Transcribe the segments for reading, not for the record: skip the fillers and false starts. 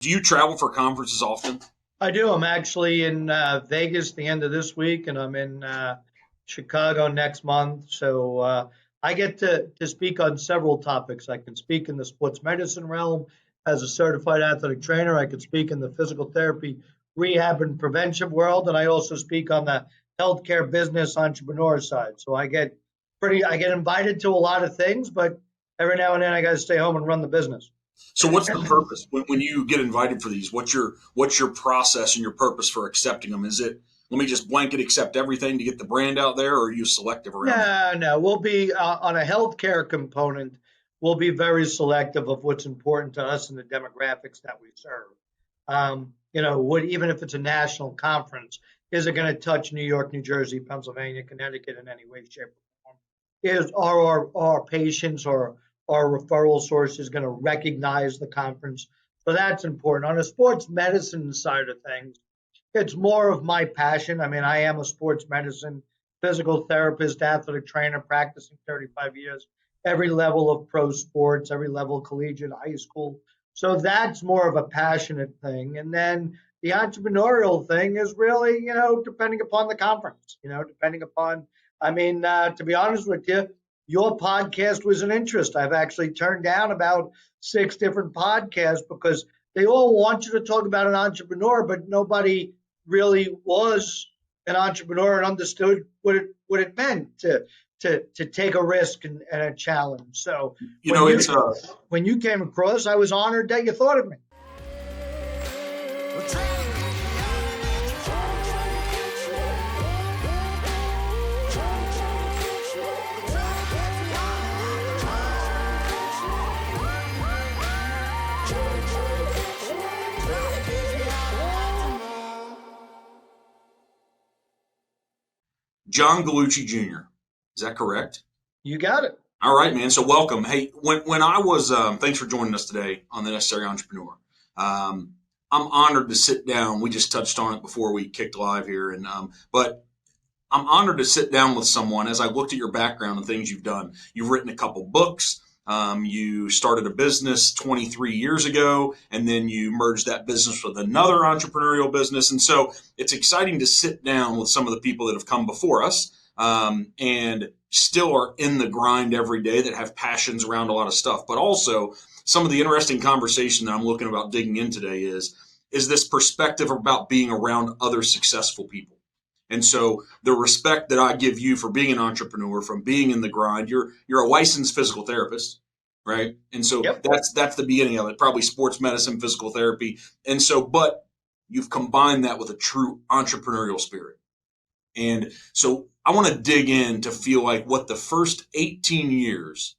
Do you travel for conferences often? I do. I'm actually in Vegas the end of this week, and I'm in Chicago next month. So I get to speak on several topics. I can speak in the sports medicine realm as a certified athletic trainer. I could speak in the physical therapy, rehab, and prevention world, and I also speak on the healthcare business entrepreneur side. So I get invited to a lot of things, but every now and then I got to stay home and run the business. So what's the purpose when you get invited for these? What's your process and your purpose for accepting them? Is it let me just blanket accept everything to get the brand out there, or are you selective around that? No, no. We'll be on a healthcare component. We'll be very selective of what's important to us and the demographics that we serve. Even if it's a national conference, is it going to touch New York, New Jersey, Pennsylvania, Connecticut in any way, shape, or form? Are our patients or our referral sources going to recognize the conference? So that's important. On the sports medicine side of things, it's more of my passion. I mean, I am a sports medicine physical therapist, athletic trainer, practicing 35 years, every level of pro sports, every level collegiate, high school. So that's more of a passionate thing. And then the entrepreneurial thing is really, depending upon the conference, to be honest with you, your podcast was an interest. I've actually turned down about six different podcasts because they all want you to talk about an entrepreneur, but nobody really was an entrepreneur and understood what it meant to take a risk and a challenge. So You know, it's when you came across, I was honored that you thought of me. John Gallucci Jr. Is that correct? You got it. All right, man. So welcome. Hey, when I was, thanks for joining us today on the Necessary Entrepreneur. I'm honored to sit down. We just touched on it before we kicked live here, but I'm honored to sit down with someone as I looked at your background and things you've done. You've written a couple books. You started a business 23 years ago, and then you merged that business with another entrepreneurial business. And so it's exciting to sit down with some of the people that have come before us and still are in the grind every day, that have passions around a lot of stuff. But also some of the interesting conversation that I'm looking about digging in today is this perspective about being around other successful people. And so the respect that I give you for being an entrepreneur, from being in the grind, you're a licensed physical therapist, right? And so Yep. that's the beginning of it, probably sports medicine, physical therapy. And so, but you've combined that with a true entrepreneurial spirit. And so I want to dig in to feel like what the first 18 years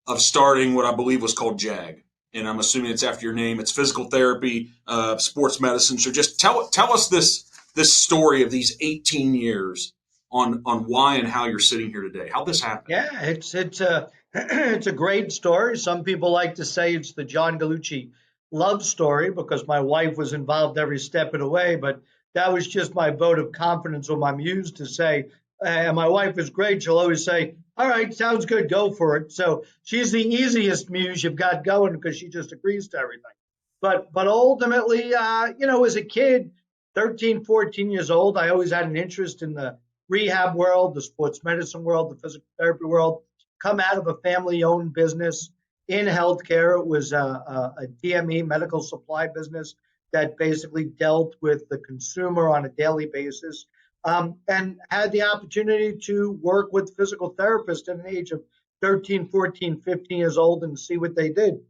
of starting what I believe was called JAG, and I'm assuming it's after your name. It's physical therapy, sports medicine. So just tell us this story of these 18 years on why and how you're sitting here today. How'd this happen? Yeah, it's a it's a great story. Some people like to say it's the John Gallucci love story because my wife was involved every step of the way, but that was just my vote of confidence with my muse to say, and my wife is great. She'll always say, "All right, sounds good, go for it." So she's the easiest muse you've got going because she just agrees to everything. But ultimately, as a kid, 13, 14 years old, I always had an interest in the rehab world, the sports medicine world, the physical therapy world. Come out of a family-owned business in healthcare. It was a DME medical supply business that basically dealt with the consumer on a daily basis, and had the opportunity to work with physical therapists at an age of 13, 14, 15 years old and see what they did.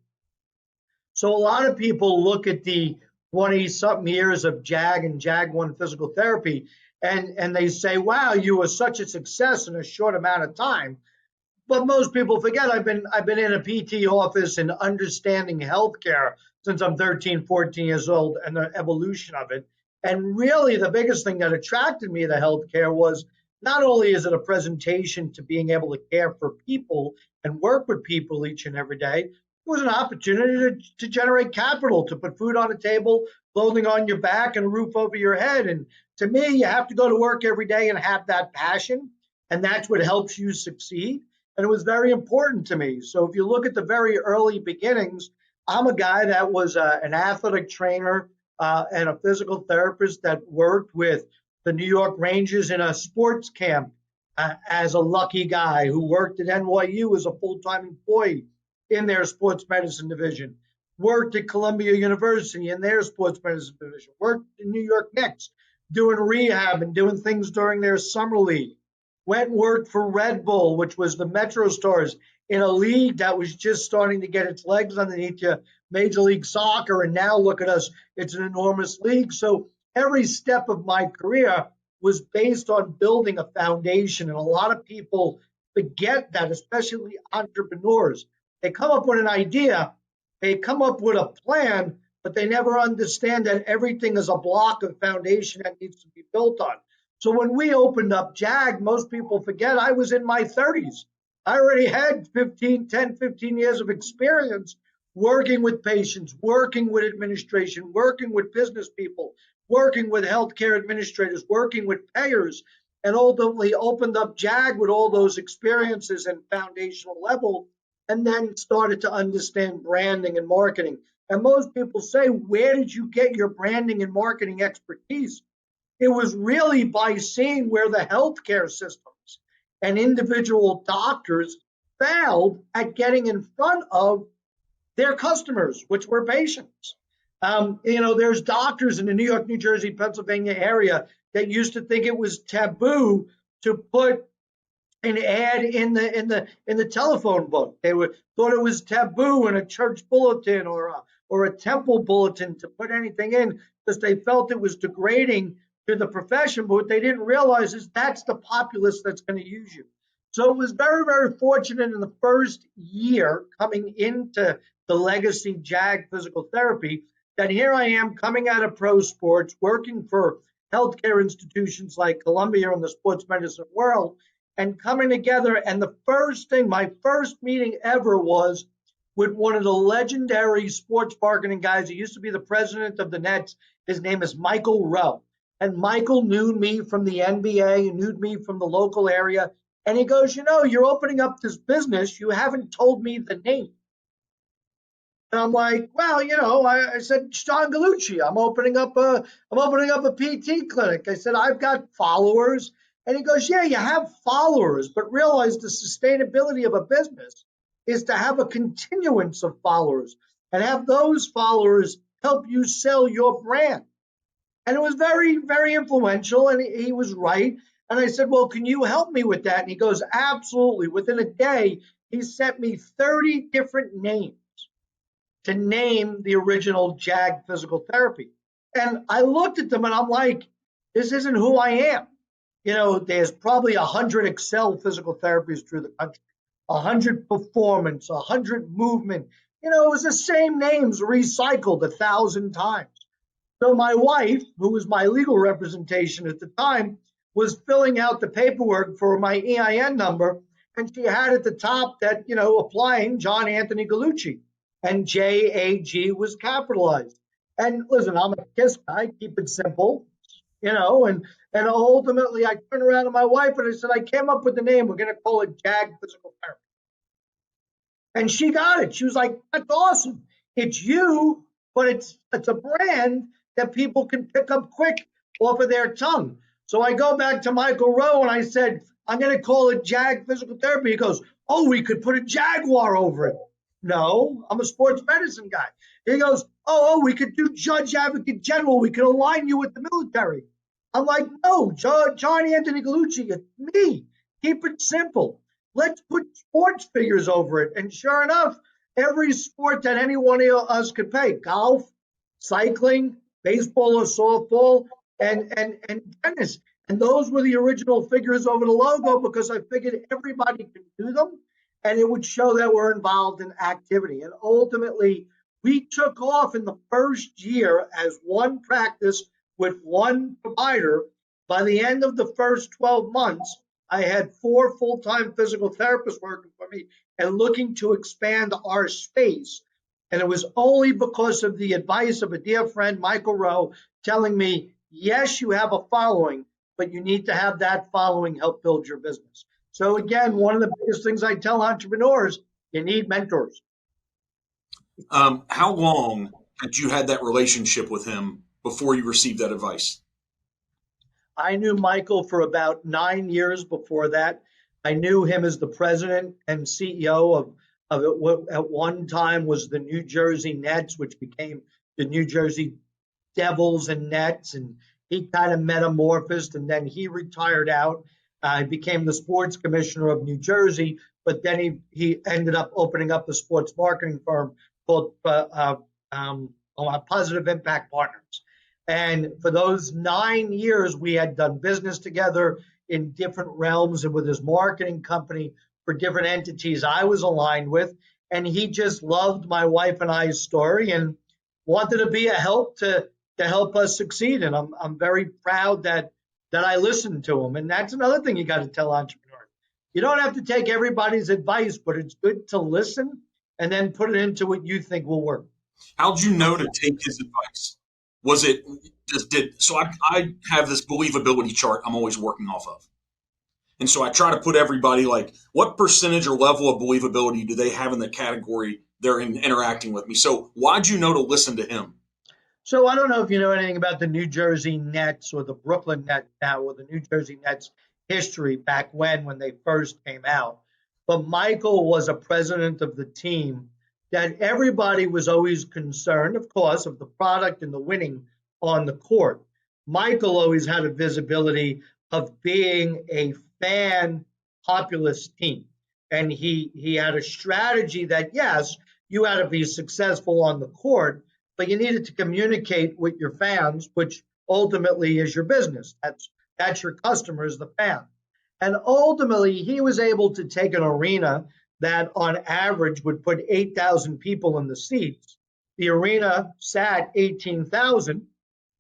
So a lot of people look at the 20 something years of JAG and JAG-ONE physical therapy and they say, wow, you were such a success in a short amount of time. But most people forget I've been in a PT office and understanding healthcare since I'm 13, 14 years old, and the evolution of it. And really the biggest thing that attracted me to healthcare was not only is it a presentation to being able to care for people and work with people each and every day, it was an opportunity to generate capital, to put food on the table, clothing on your back, and a roof over your head. And to me, you have to go to work every day and have that passion, and that's what helps you succeed. And it was very important to me. So if you look at the very early beginnings, I'm a guy that was an athletic trainer and a physical therapist that worked with the New York Rangers in a sports camp as a lucky guy who worked at NYU as a full-time employee in their sports medicine division, worked at Columbia University in their sports medicine division, worked in New York Knicks doing rehab and doing things during their summer league, went and worked for Red Bull, which was the Metro Stars in a league that was just starting to get its legs underneath you, Major League Soccer, and now look at us, it's an enormous league. So every step of my career was based on building a foundation, and a lot of people forget that, especially entrepreneurs. They come up with an idea, they come up with a plan, but they never understand that everything is a block of foundation that needs to be built on. So when we opened up JAG, most people forget I was in my 30s. I already had 15 years of experience working with patients, working with administration, working with business people, working with healthcare administrators, working with payers, and ultimately opened up JAG with all those experiences and foundational level, and then started to understand branding and marketing. And most people say, where did you get your branding and marketing expertise? It was really by seeing where the healthcare systems and individual doctors failed at getting in front of their customers, which were patients. There's doctors in the New York, New Jersey, Pennsylvania area that used to think it was taboo to put an ad in the telephone book. Thought it was taboo in a church bulletin or a temple bulletin to put anything in because they felt it was degrading to the profession. But what they didn't realize is that's the populace that's going to use you. So it was very, very fortunate in the first year coming into the legacy JAG physical therapy that here I am coming out of pro sports, working for healthcare institutions like Columbia in the sports medicine world, and coming together. And the first thing, my first meeting ever was with one of the legendary sports marketing guys. He used to be the president of the Nets. His name is Michael Rowe. And Michael knew me from the NBA, and knew me from the local area. And he goes, you're opening up this business. You haven't told me the name. And I'm like, well, I said, John Gallucci, I'm opening up a PT clinic. I said, I've got followers. And he goes, yeah, you have followers, but realize the sustainability of a business is to have a continuance of followers and have those followers help you sell your brand. And it was very, very influential, and he was right. And I said, well, can you help me with that? And he goes, absolutely. Within a day, he sent me 30 different names to name the original JAG physical therapy. And I looked at them and I'm like, this isn't who I am. There's probably 100 Excel physical therapies through the country, 100 performance, 100 movement. It was the same names recycled 1,000 times. So my wife, who was my legal representation at the time, was filling out the paperwork for my EIN number, and she had at the top that, applying John Anthony Gallucci, and JAG was capitalized. And listen, I'm a KISS guy, keep it simple, and ultimately I turned around to my wife and I said, I came up with the name. We're going to call it JAG Physical Therapy. And she got it. She was like, that's awesome. It's you, but it's a brand that people can pick up quick off of their tongue. So I go back to Michael Rowe and I said, I'm going to call it JAG Physical Therapy. He goes, oh, we could put a Jaguar over it. No, I'm a sports medicine guy. He goes, oh, we could do Judge Advocate General. We could align you with the military. I'm like, no, John Anthony Gallucci, it's me. Keep it simple. Let's put sports figures over it. And sure enough, every sport that any one of us could play, golf, cycling, baseball or softball, and tennis. And those were the original figures over the logo because I figured everybody could do them and it would show that we're involved in activity. And ultimately, we took off in the first year as one practice with one provider. By the end of the first 12 months, I had 4 full-time physical therapists working for me and looking to expand our space. And it was only because of the advice of a dear friend, Michael Rowe, telling me, yes, you have a following, but you need to have that following help build your business. So again, one of the biggest things I tell entrepreneurs, you need mentors. How long had you had that relationship with him before you received that advice? I knew Michael for about 9 years before that. I knew him as the president and CEO of it, what at one time was the New Jersey Nets, which became the New Jersey Devils and Nets. And he kind of metamorphosed and then he retired out. He became the sports commissioner of New Jersey, but then he ended up opening up a sports marketing firm called Positive Impact Partners. And for those 9 years, we had done business together in different realms and with his marketing company for different entities I was aligned with. And he just loved my wife and I's story and wanted to be a help to help us succeed. And I'm very proud that I listened to him. And that's another thing you got to tell entrepreneurs. You don't have to take everybody's advice, but it's good to listen and then put it into what you think will work. How'd you know to take his advice? Was it just did so? I have this believability chart I'm always working off of. And so I try to put everybody like, what percentage or level of believability do they have in the category they're interacting with me? So why'd you know to listen to him? So I don't know if you know anything about the New Jersey Nets or the Brooklyn Nets now, or the New Jersey Nets history back when they first came out. But Michael was a president of the team that everybody was always concerned, of course, of the product and the winning on the court. Michael always had a visibility of being a fan populist team. And he had a strategy that, yes, you had to be successful on the court, but you needed to communicate with your fans, which ultimately is your business. That's your customers, the fans. And ultimately, he was able to take an arena that on average would put 8,000 people in the seats. The arena sat 18,000,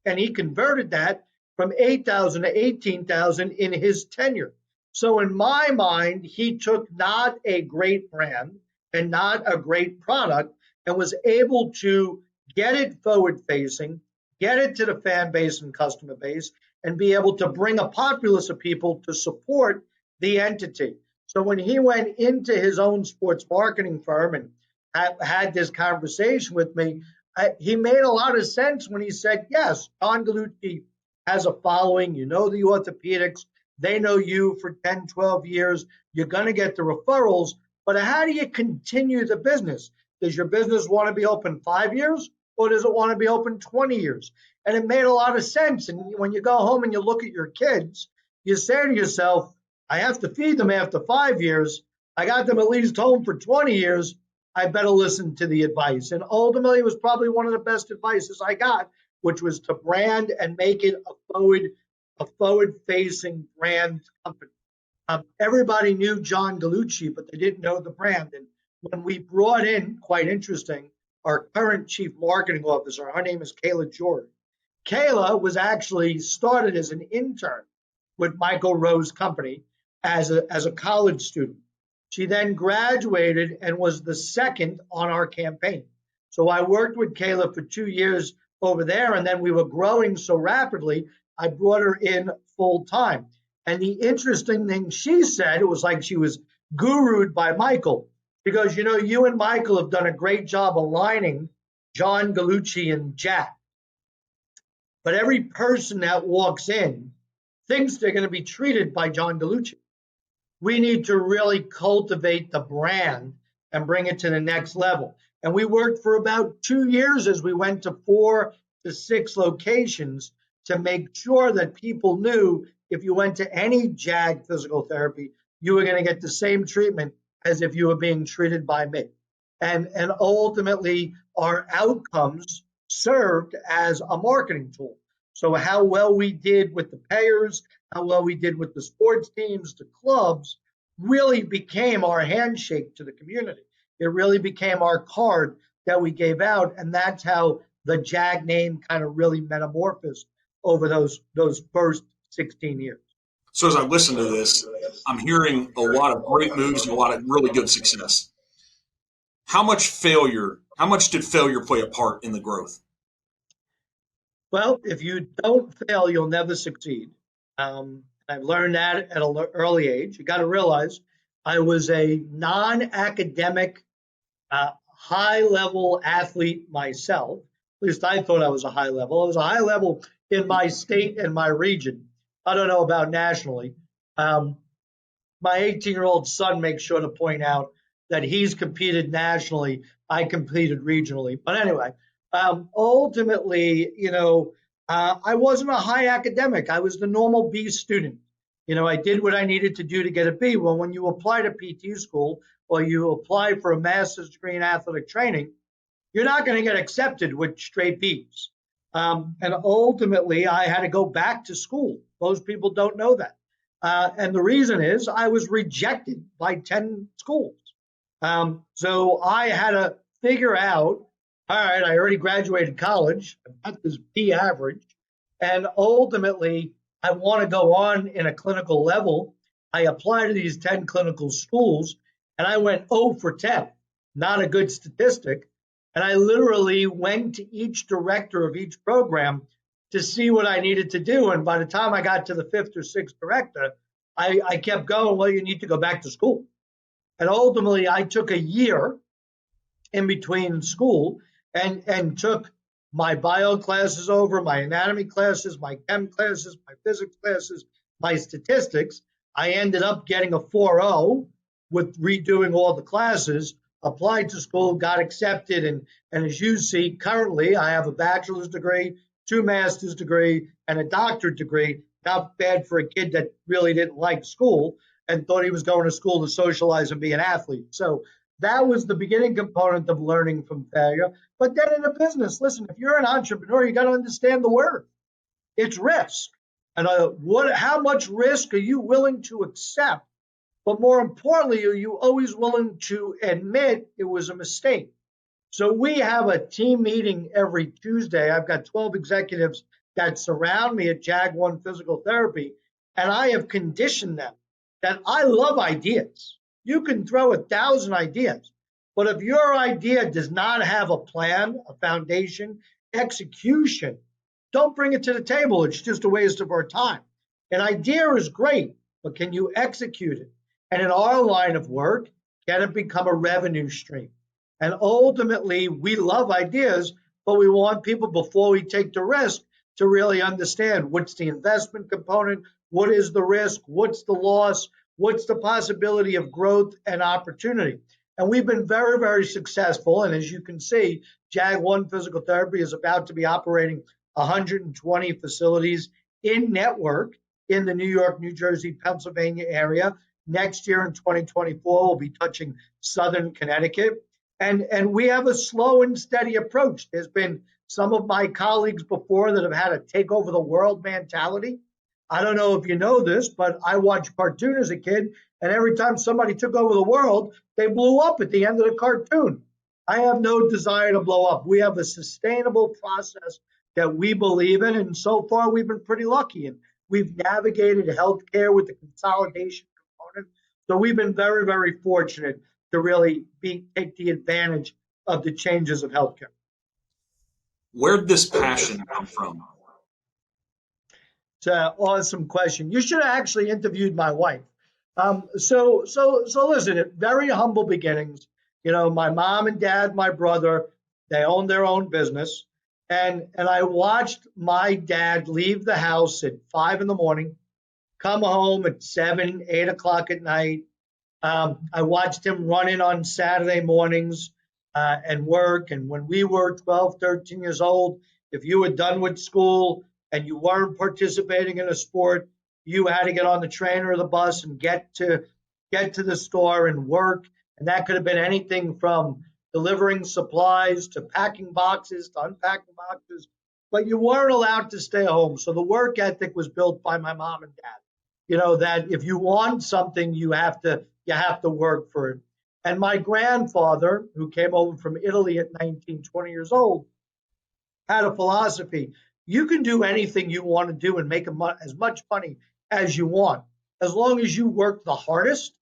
and he converted that from 8,000 to 18,000 in his tenure. So in my mind, he took not a great brand and not a great product and was able to get it forward facing, get it to the fan base and customer base, and be able to bring a populace of people to support the entity. So when he went into his own sports marketing firm and had this conversation with me, he made a lot of sense when he said, yes, John Gallucci has a following. You know the orthopedics. They know you for 10, 12 years. You're going to get the referrals. But how do you continue the business? Does your business want to be open 5 years or does it want to be open 20 years? And it made a lot of sense. And when you go home and you look at your kids, you say to yourself, I have to feed them after 5 years. I got them at least home for 20 years. I better listen to the advice. And ultimately, it was probably one of the best advices I got, which was to brand and make it a forward-facing brand company. Everybody knew John Gallucci, but they didn't know the brand. And when we brought in, quite interesting, our current chief marketing officer, her name is Kayla George. Kayla was actually started as an intern with Michael Rowe's company as a college student. She then graduated and was the second on our campaign. So I worked with Kayla for 2 years over there, and then we were growing so rapidly, I brought her in full time. And the interesting thing she said, it was like she was gurued by Michael, because you and Michael have done a great job aligning John Gallucci and Jack. But every person that walks in thinks they're going to be treated by John Gallucci. We need to really cultivate the brand and bring it to the next level. And we worked for about 2 years as we went to 4 to 6 locations to make sure that people knew if you went to any JAG physical therapy, you were going to get the same treatment as if you were being treated by me. And ultimately, our outcomes served as a marketing tool. So how well we did with the payers, how well we did with the sports teams, the clubs, really became our handshake to the community. It really became our card that we gave out, and that's how the JAG name kind of really metamorphosed over those first 16 years. So as I listen to this, I'm hearing a lot of great moves and a lot of really good success. How much did failure play a part in the growth? Well, if you don't fail, you'll never succeed. I've learned that at an early age. You got to realize I was a non-academic, high level athlete myself. At least I thought I was a high level. I was a high level in my state and my region. I don't know about nationally. Um, my 18-year-old son makes sure to point out that he's competed nationally. I competed regionally. But anyway, ultimately, I wasn't a high academic. I was the normal B student. I did what I needed to do to get a B. Well, when you apply to PT school or you apply for a master's degree in athletic training, you're not going to get accepted with straight B's. And ultimately, I had to go back to school. Most people don't know that. And the reason is I was rejected by 10 schools. So I had to figure out, all right, I already graduated college, I've got this B average, and ultimately I want to go on in a clinical level. I applied to these 10 clinical schools and I went 0 for 10, not a good statistic. And I literally went to each director of each program to see what I needed to do. And by the time I got to the fifth or sixth director, I kept going, well, you need to go back to school. And ultimately, I took a year in between school and took my bio classes over, my anatomy classes, my chem classes, my physics classes, my statistics. I ended up getting a 4.0 with redoing all the classes, applied to school, got accepted. And as you see, currently I have a bachelor's degree, 2 master's degree, and a doctorate degree. Not bad for a kid that really didn't like school and thought he was going to school to socialize and be an athlete. So that was the beginning component of learning from failure. But then in a business, listen, if you're an entrepreneur, you got to understand the word. It's risk. And how much risk are you willing to accept? But more importantly, are you always willing to admit it was a mistake? So we have a team meeting every Tuesday. I've got 12 executives that surround me at JAG-ONE Physical Therapy, and I have conditioned them that I love ideas. You can throw 1,000 ideas, but if your idea does not have a plan, a foundation, execution, don't bring it to the table. It's just a waste of our time. An idea is great, but can you execute it? And in our line of work, can it become a revenue stream? And ultimately, we love ideas, but we want people, before we take the risk, to really understand what's the investment component, what is the risk, what's the loss, what's the possibility of growth and opportunity. And we've been very, very successful. And as you can see, JAG-ONE Physical Therapy is about to be operating 120 facilities in network in the New York, New Jersey, Pennsylvania area. Next year in 2024, we'll be touching Southern Connecticut. And we have a slow and steady approach. There's been some of my colleagues before that have had a take over the world mentality. I don't know if you know this, but I watched cartoon as a kid, and every time somebody took over the world, they blew up at the end of the cartoon. I have no desire to blow up. We have a sustainable process that we believe in, and so far we've been pretty lucky. And we've navigated healthcare with the consolidation component. So we've been very, very fortunate to really take the advantage of the changes of healthcare. Where'd this passion come from? It's an awesome question. You should have actually interviewed my wife. So listen, very humble beginnings. My mom and dad, my brother, they owned their own business. And I watched my dad leave the house at 5 a.m, come home at 7, 8 o'clock at night. I watched him run in on Saturday mornings and work. And when we were 12, 13 years old, if you were done with school and you weren't participating in a sport, you had to get on the train or the bus and get to the store and work. And that could have been anything from delivering supplies to packing boxes to unpacking boxes, but you weren't allowed to stay home. So the work ethic was built by my mom and dad. That if you want something, you have to work for it. And my grandfather, who came over from Italy at 19, 20 years old, had a philosophy. You can do anything you want to do and make as much money as you want, as long as you work the hardest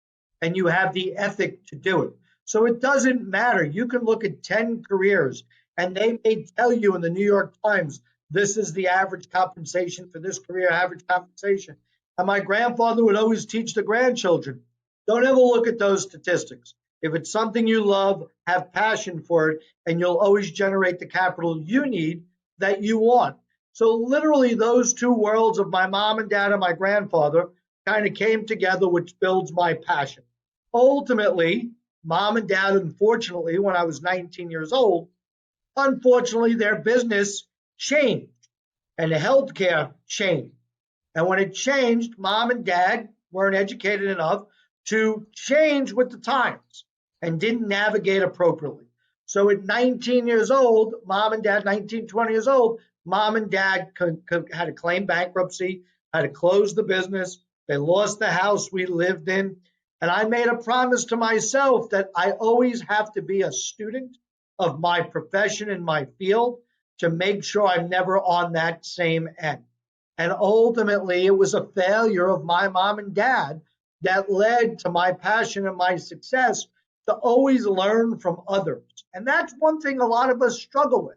and you have the ethic to do it. So it doesn't matter. You can look at 10 careers and they may tell you in the New York Times, this is the average compensation for this career, average compensation. And my grandfather would always teach the grandchildren, don't ever look at those statistics. If it's something you love, have passion for it, and you'll always generate the capital you need that you want. So literally those two worlds of my mom and dad and my grandfather kind of came together, which builds my passion. Ultimately, mom and dad, unfortunately, when I was 19 years old, unfortunately, their business changed and the healthcare changed. And when it changed, mom and dad weren't educated enough to change with the times and didn't navigate appropriately. So at 19 years old, mom and dad, 19, 20 years old, mom and dad had to claim bankruptcy, had to close the business. They lost the house we lived in. And I made a promise to myself that I always have to be a student of my profession and my field to make sure I'm never on that same end. And ultimately, it was a failure of my mom and dad that led to my passion and my success to always learn from others. And that's one thing a lot of us struggle with.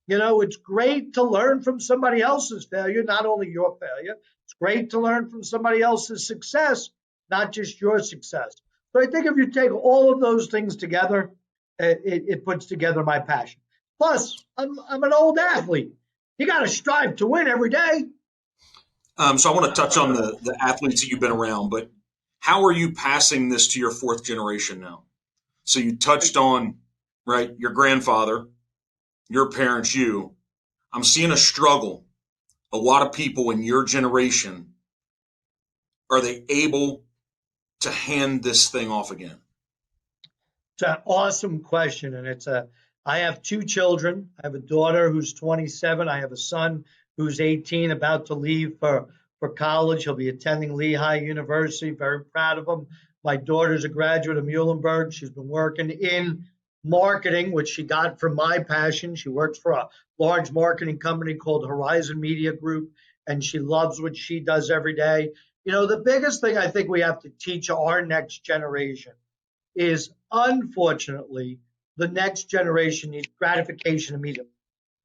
You know, it's great to learn from somebody else's failure, not only your failure. It's great to learn from somebody else's success, not just your success. So I think if you take all of those things together, it puts together my passion. Plus, I'm an old athlete. You got to strive to win every day. So I want to touch on the athletes that you've been around, but how are you passing this to your fourth generation now? So you touched on, right, your grandfather, your parents, you. I'm seeing a struggle. A lot of people in your generation, are they able to hand this thing off again? It's an awesome question. I have two children. I have a daughter who's 27. I have a son who's 18, about to leave for college. He'll be attending Lehigh University. Very proud of him. My daughter's a graduate of Muhlenberg. She's been working in marketing, which she got from my passion. She works for a large marketing company called Horizon Media Group, and she loves what she does every day. You know, the biggest thing I think we have to teach our next generation is, unfortunately, the next generation needs gratification immediately.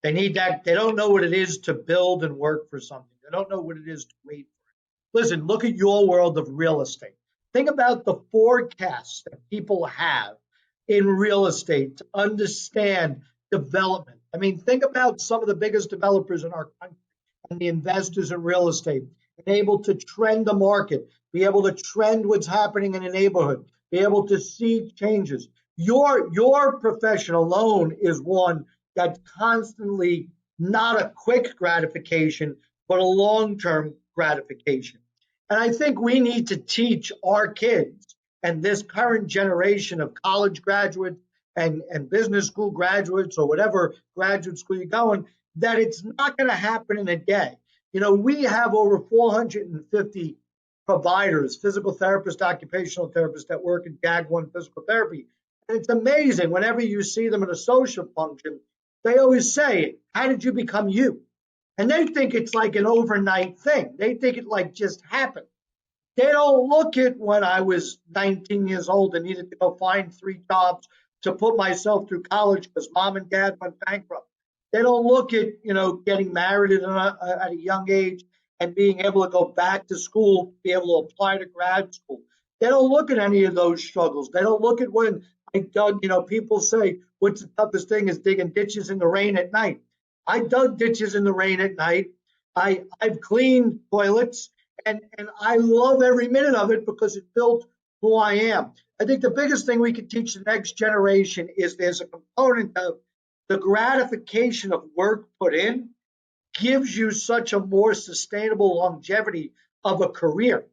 They need that. They don't know what it is to build and work for something. They don't know what it is to wait for it. Listen, look at your world of real estate. Think about the forecasts that people have in real estate to understand development. I mean, think about some of the biggest developers in our country and the investors in real estate, and able to trend the market, be able to trend what's happening in a neighborhood, be able to see changes. Your profession alone is one that's constantly not a quick gratification, but a long-term gratification. And I think we need to teach our kids and this current generation of college graduates and business school graduates or whatever graduate school you're going, that it's not going to happen in a day. You know, we have over 450 providers, physical therapists, occupational therapists that work in JAG-ONE physical therapy. And it's amazing whenever you see them at a social function, they always say, how did you become you? And they think it's like an overnight thing. They think it like just happened. They don't look at when I was 19 years old and needed to go find 3 jobs to put myself through college because mom and dad went bankrupt. They don't look at, you know, getting married at a young age and being able to go back to school, be able to apply to grad school. They don't look at any of those struggles. They don't look at when I dug, you know, people say, what's the toughest thing is digging ditches in the rain at night. I dug ditches in the rain at night. I've cleaned toilets, and I love every minute of it because it built who I am. I think the biggest thing we can teach the next generation is there's a component of the gratification of work put in gives you such a more sustainable longevity of a career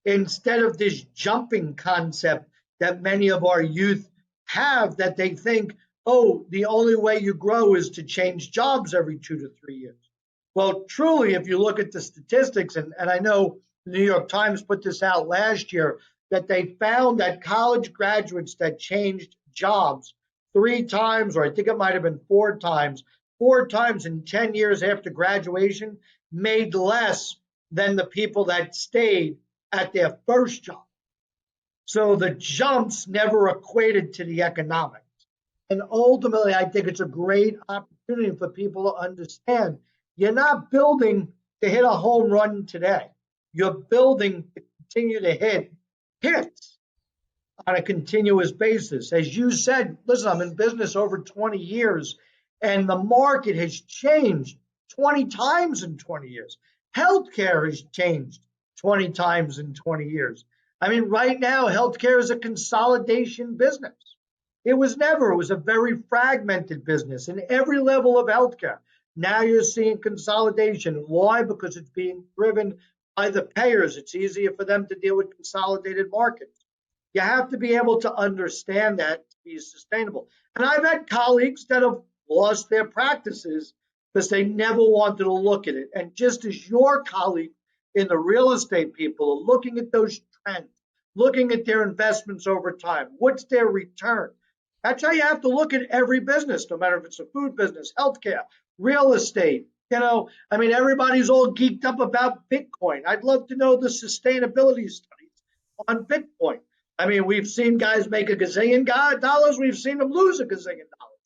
instead of this jumping concept that many of our youth have, that they think, oh, the only way you grow is to change jobs every 2 to 3 years. Well, truly, if you look at the statistics, and I know the New York Times put this out last year, that they found that college graduates that changed jobs 3 times, or I think it might have been 4 times, 4 times in 10 years after graduation, made less than the people that stayed at their first job. So the jumps never equated to the economics. And ultimately, I think it's a great opportunity for people to understand you're not building to hit a home run today. You're building to continue to hit hits on a continuous basis. As you said, listen, I'm in business over 20 years, and the market has changed 20 times in 20 years. Healthcare has changed 20 times in 20 years. I mean, right now, healthcare is a consolidation business. It was never. It was a very fragmented business in every level of healthcare. Now you're seeing consolidation. Why? Because it's being driven by the payers. It's easier for them to deal with consolidated markets. You have to be able to understand that to be sustainable. And I've had colleagues that have lost their practices because they never wanted to look at it. And just as your colleague in the real estate people are looking at those trends, looking at their investments over time, what's their return? That's how you have to look at every business, no matter if it's a food business, healthcare, real estate. I mean, everybody's all geeked up about Bitcoin. I'd love to know the sustainability studies on Bitcoin. I mean, we've seen guys make a gazillion dollars. We've seen them lose a gazillion dollars.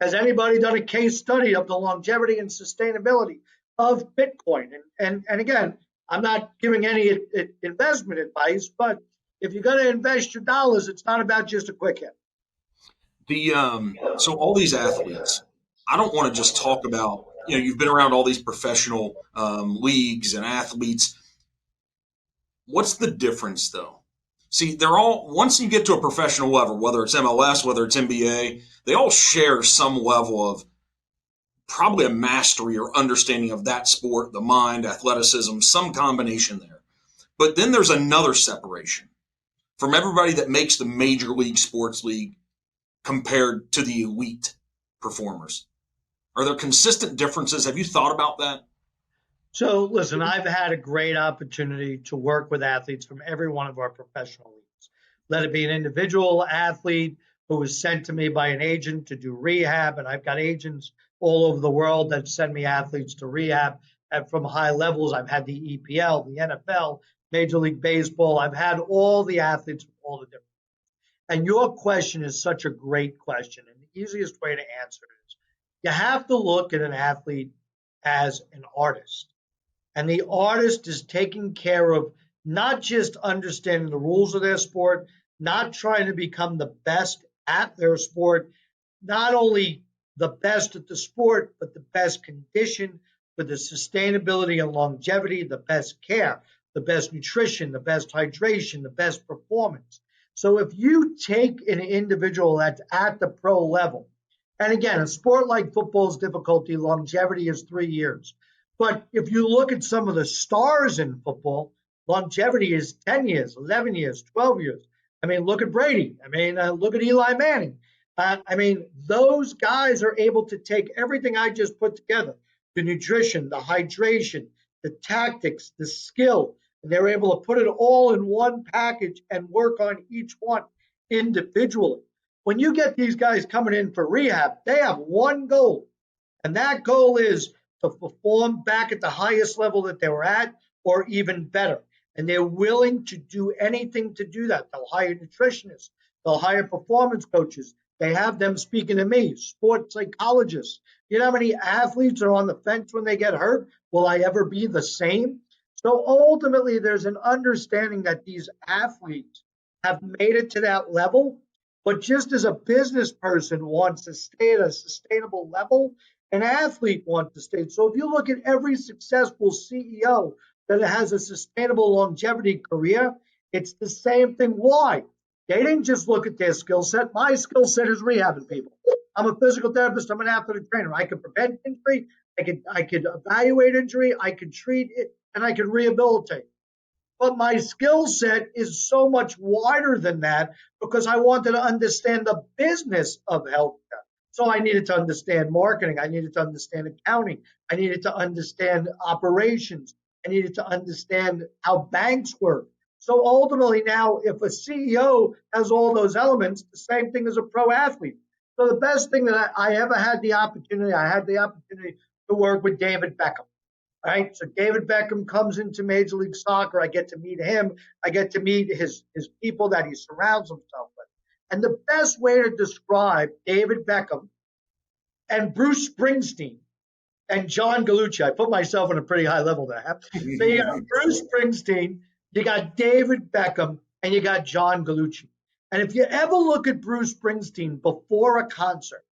Has anybody done a case study of the longevity and sustainability of Bitcoin? And again, I'm not giving any investment advice, but if you're going to invest your dollars, it's not about just a quick hit. So all these athletes, I don't want to just talk about, you've been around all these professional leagues and athletes. What's the difference though? See, they're all, once you get to a professional level, whether it's MLS, whether it's NBA, they all share some level of probably a mastery or understanding of that sport, the mind, athleticism, some combination there. But then there's another separation from everybody that makes the major league sports league compared to the elite performers. Are there consistent differences? Have you thought about that? So listen, I've had a great opportunity to work with athletes from every one of our professional leagues. Let it be an individual athlete who was sent to me by an agent to do rehab, and I've got agents all over the world that send me athletes to rehab. And from high levels, I've had the EPL, the NFL, Major League Baseball. I've had all the athletes from all the different. And your question is such a great question. And the easiest way to answer it is you have to look at an athlete as an artist. And the artist is taking care of not just understanding the rules of their sport, not trying to become the best at their sport, not only the best at the sport, but the best condition for the sustainability and longevity, the best care, the best nutrition, the best hydration, the best performance. So if you take an individual that's at the pro level, and again, a sport like football's difficulty, longevity is 3 years. But if you look at some of the stars in football, longevity is 10 years, 11 years, 12 years. I mean, look at Brady. I mean, look at Eli Manning. I mean, those guys are able to take everything I just put together, the nutrition, the hydration, the tactics, the skill, and they're able to put it all in one package and work on each one individually. When you get these guys coming in for rehab, they have one goal, and that goal is to perform back at the highest level that they were at or even better. And they're willing to do anything to do that. They'll hire nutritionists. They'll hire performance coaches. They have them speaking to me, sports psychologists. You know how many athletes are on the fence when they get hurt? Will I ever be the same? So ultimately, there's an understanding that these athletes have made it to that level. But just as a business person wants to stay at a sustainable level, an athlete wants to stay. So if you look at every successful CEO that has a sustainable longevity career, it's the same thing. Why? They didn't just look at their skill set. My skill set is rehabbing people. I'm a physical therapist. I'm an athletic trainer. I can prevent injury. I could evaluate injury. I could treat it, and I could rehabilitate. But my skill set is so much wider than that because I wanted to understand the business of healthcare. So I needed to understand marketing. I needed to understand accounting. I needed to understand operations. I needed to understand how banks work. So ultimately now, if a CEO has all those elements, the same thing as a pro athlete. So the best thing that I ever had the opportunity, I had the opportunity to work with David Beckham. All right, so David Beckham comes into Major League Soccer. I get to meet him. I get to meet his people that he surrounds himself with. And the best way to describe David Beckham and Bruce Springsteen and John Gallucci, I put myself on a pretty high level there. So you got Bruce Springsteen, you got David Beckham, and you got John Gallucci. And if you ever look at Bruce Springsteen before a concert,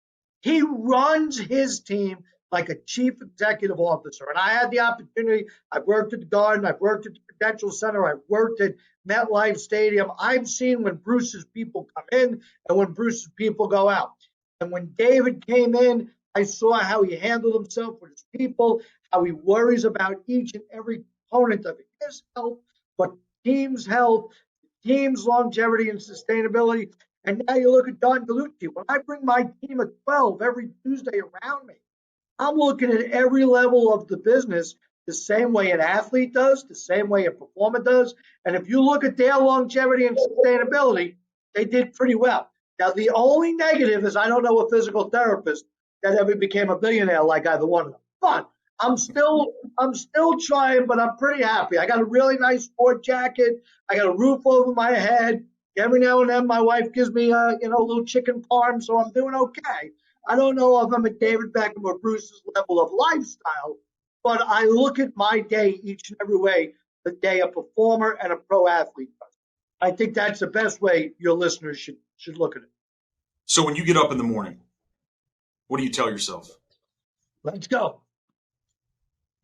he runs his team like a chief executive officer. And I had the opportunity. I've worked at the Garden. I've worked at the Prudential Center. I've worked at MetLife Stadium. I've seen when Bruce's people come in and when Bruce's people go out. And when David came in, I saw how he handled himself with his people, how he worries about each and every component of his health, but team's health, team's longevity and sustainability. And now you look at John Gallucci. When I bring my team of 12 every Tuesday around me, I'm looking at every level of the business the same way an athlete does, the same way a performer does. And if you look at their longevity and sustainability, they did pretty well. Now, the only negative is I don't know a physical therapist that ever became a billionaire like either one of them. But I'm still trying, but I'm pretty happy. I got a really nice sport jacket. I got a roof over my head. Every now and then, my wife gives me a little chicken parm, so I'm doing okay. I don't know if I'm at David Beckham or Bruce's level of lifestyle, but I look at my day each and every way the day a performer and a pro athlete does. I think that's the best way your listeners should look at it. So when you get up in the morning, what do you tell yourself? Let's go.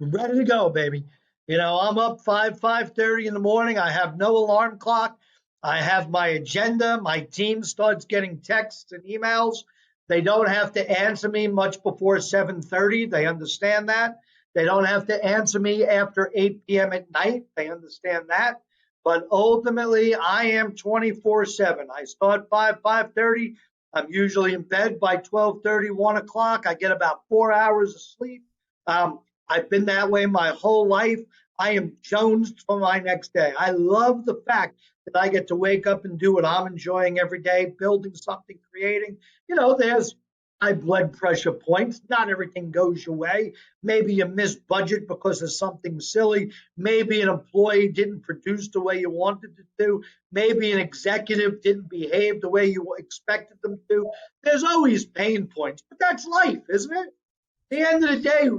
I'm ready to go, baby. I'm up 5:30 in the morning. I have no alarm clock. I have my agenda. My team starts getting texts and emails. They don't have to answer me much before 7:30. They understand that. They don't have to answer me after 8 p.m. at night. They understand that. But ultimately, I am 24/7. I start 5:30. I'm usually in bed by 12:30, 1 o'clock. I get about 4 hours of sleep. I've been that way my whole life. I am jonesed for my next day. I love the fact that I get to wake up and do what I'm enjoying every day, building something, creating. There's high blood pressure points. Not everything goes your way. Maybe you miss budget because of something silly. Maybe an employee didn't produce the way you wanted to do. Maybe an executive didn't behave the way you expected them to. There's always pain points, but that's life, isn't it? At the end of the day,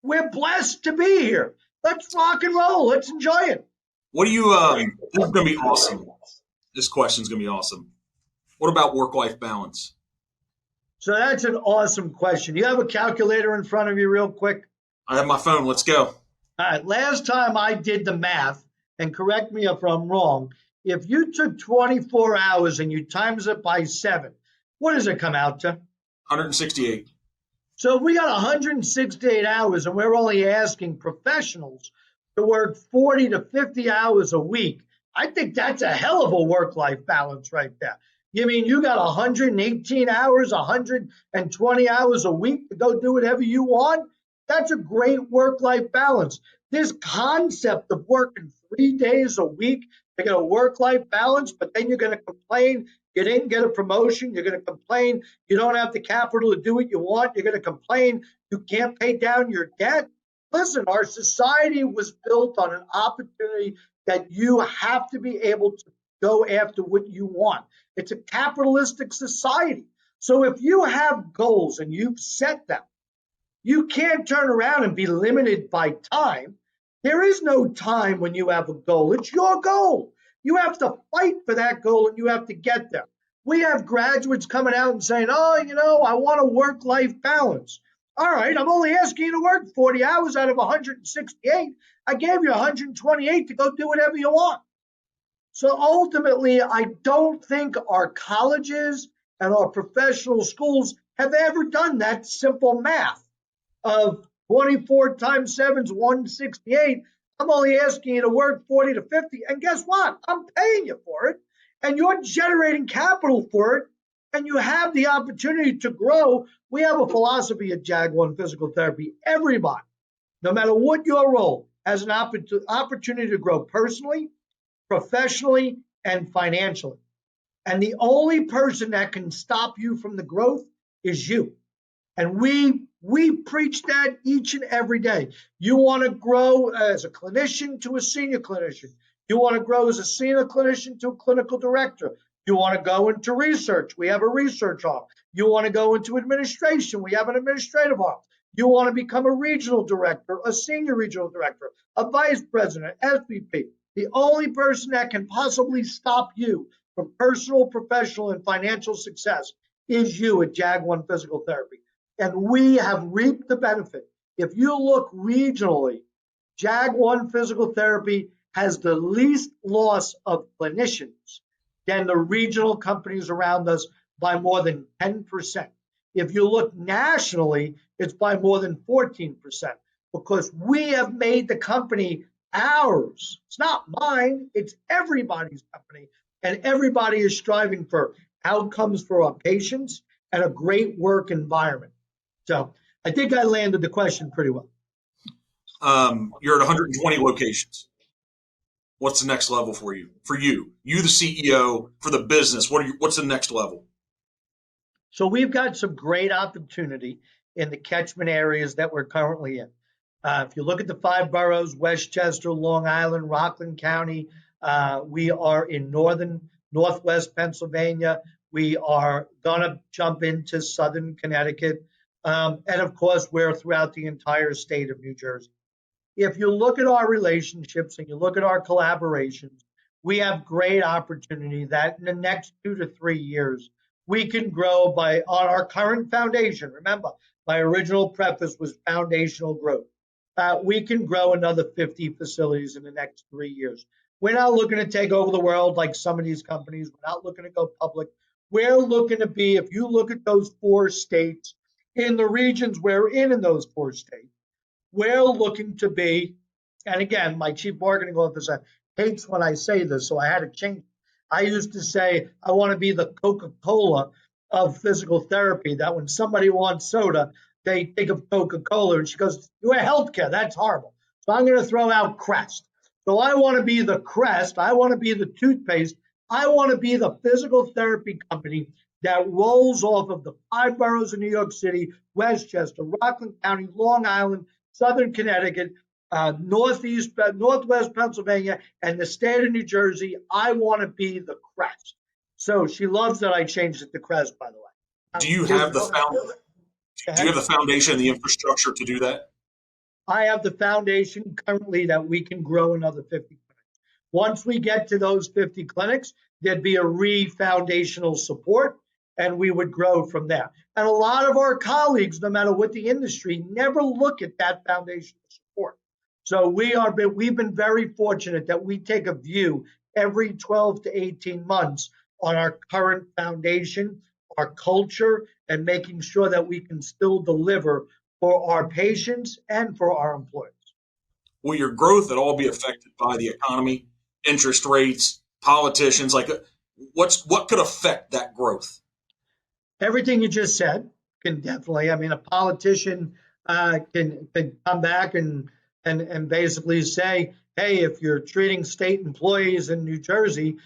we're blessed to be here. Let's rock and roll. Let's enjoy it. What do you, this is going to be awesome. This question's going to be awesome. What about work-life balance? So that's an awesome question. You have a calculator in front of you real quick? I have my phone. Let's go. All right. Last time I did the math, and correct me if I'm wrong, if you took 24 hours and you times it by 7, what does it come out to? 168. So if we got 168 hours and we're only asking professionals to work 40 to 50 hours a week, I think that's a hell of a work-life balance right there. You mean you got 118 hours, 120 hours a week to go do whatever you want? That's a great work-life balance. This concept of working 3 days a week to get a work-life balance, but then you're going to complain you didn't get a promotion. You're going to complain you don't have the capital to do what you want. You're going to complain you can't pay down your debt. Listen, our society was built on an opportunity that you have to be able to go after what you want. It's a capitalistic society. So if you have goals and you've set them, you can't turn around and be limited by time. There is no time when you have a goal. It's your goal. You have to fight for that goal and you have to get there. We have graduates coming out and saying, I want a work-life balance. All right, I'm only asking you to work 40 hours out of 168. I gave you 128 to go do whatever you want. So ultimately, I don't think our colleges and our professional schools have ever done that simple math of 24 times 7 is 168. I'm only asking you to work 40 to 50. And guess what? I'm paying you for it. And you're generating capital for it. And you have the opportunity to grow. We have a philosophy at JAG-ONE Physical Therapy. Everybody, no matter what your role, has an opportunity to grow personally, professionally, and financially. And the only person that can stop you from the growth is you. And we preach that each and every day. You want to grow as a clinician to a senior clinician. You want to grow as a senior clinician to a clinical director. You want to go into research. We have a research arm. You want to go into administration. We have an administrative arm. You want to become a regional director, a senior regional director, a vice president, SVP. The only person that can possibly stop you for personal, professional, and financial success is you at JAG-ONE Physical Therapy. And we have reaped the benefit. If you look regionally, JAG-ONE Physical Therapy has the least loss of clinicians than the regional companies around us by more than 10%. If you look nationally, it's by more than 14% because we have made the company ours. It's not mine, it's everybody's company. And everybody is striving for outcomes for our patients and a great work environment. So I think I landed the question pretty well. You're at 120 locations. What's the next level for you? You the CEO, for the business, what's the next level? So we've got some great opportunity in the catchment areas that we're currently in. If you look at the 5 boroughs, Westchester, Long Island, Rockland County, we are in northwest Pennsylvania. We are going to jump into southern Connecticut. And of course, we're throughout the entire state of New Jersey. If you look at our relationships and you look at our collaborations, we have great opportunity that in the next 2 to 3 years, we can grow on our current foundation. Remember, my original preface was foundational growth. We can grow another 50 facilities in the next 3 years. We're not looking to take over the world like some of these companies. We're not looking to go public. We're looking to be, if you look at those 4 states, in the regions we're in those 4 states, we're looking to be, and again, my chief marketing officer hates when I say this, so I had to change. I used to say, I want to be the Coca-Cola of physical therapy, that when somebody wants soda, they think of Coca-Cola, and she goes, you're healthcare, that's horrible. So I'm going to throw out Crest. So I want to be the Crest, I want to be the toothpaste, I want to be the physical therapy company that rolls off of the 5 boroughs of New York City, Westchester, Rockland County, Long Island, Southern Connecticut, Northwest Pennsylvania, and the state of New Jersey. I want to be the Crest. So she loves that I changed it to Crest, by the way. Do you have the foundation and the infrastructure to do that? I have the foundation currently that we can grow another 50 clinics. Once we get to those 50 clinics, there'd be a re-foundational support, and we would grow from there. And a lot of our colleagues, no matter what the industry, never look at that foundational support. So we've been very fortunate that we take a view every 12 to 18 months on our current foundation, our culture, and making sure that we can still deliver for our patients and for our employees. Will your growth at all be affected by the economy, interest rates, politicians? Like, what could affect that growth? Everything you just said can definitely. I mean, a politician can come back and basically say, hey, if you're treating state employees in New Jersey,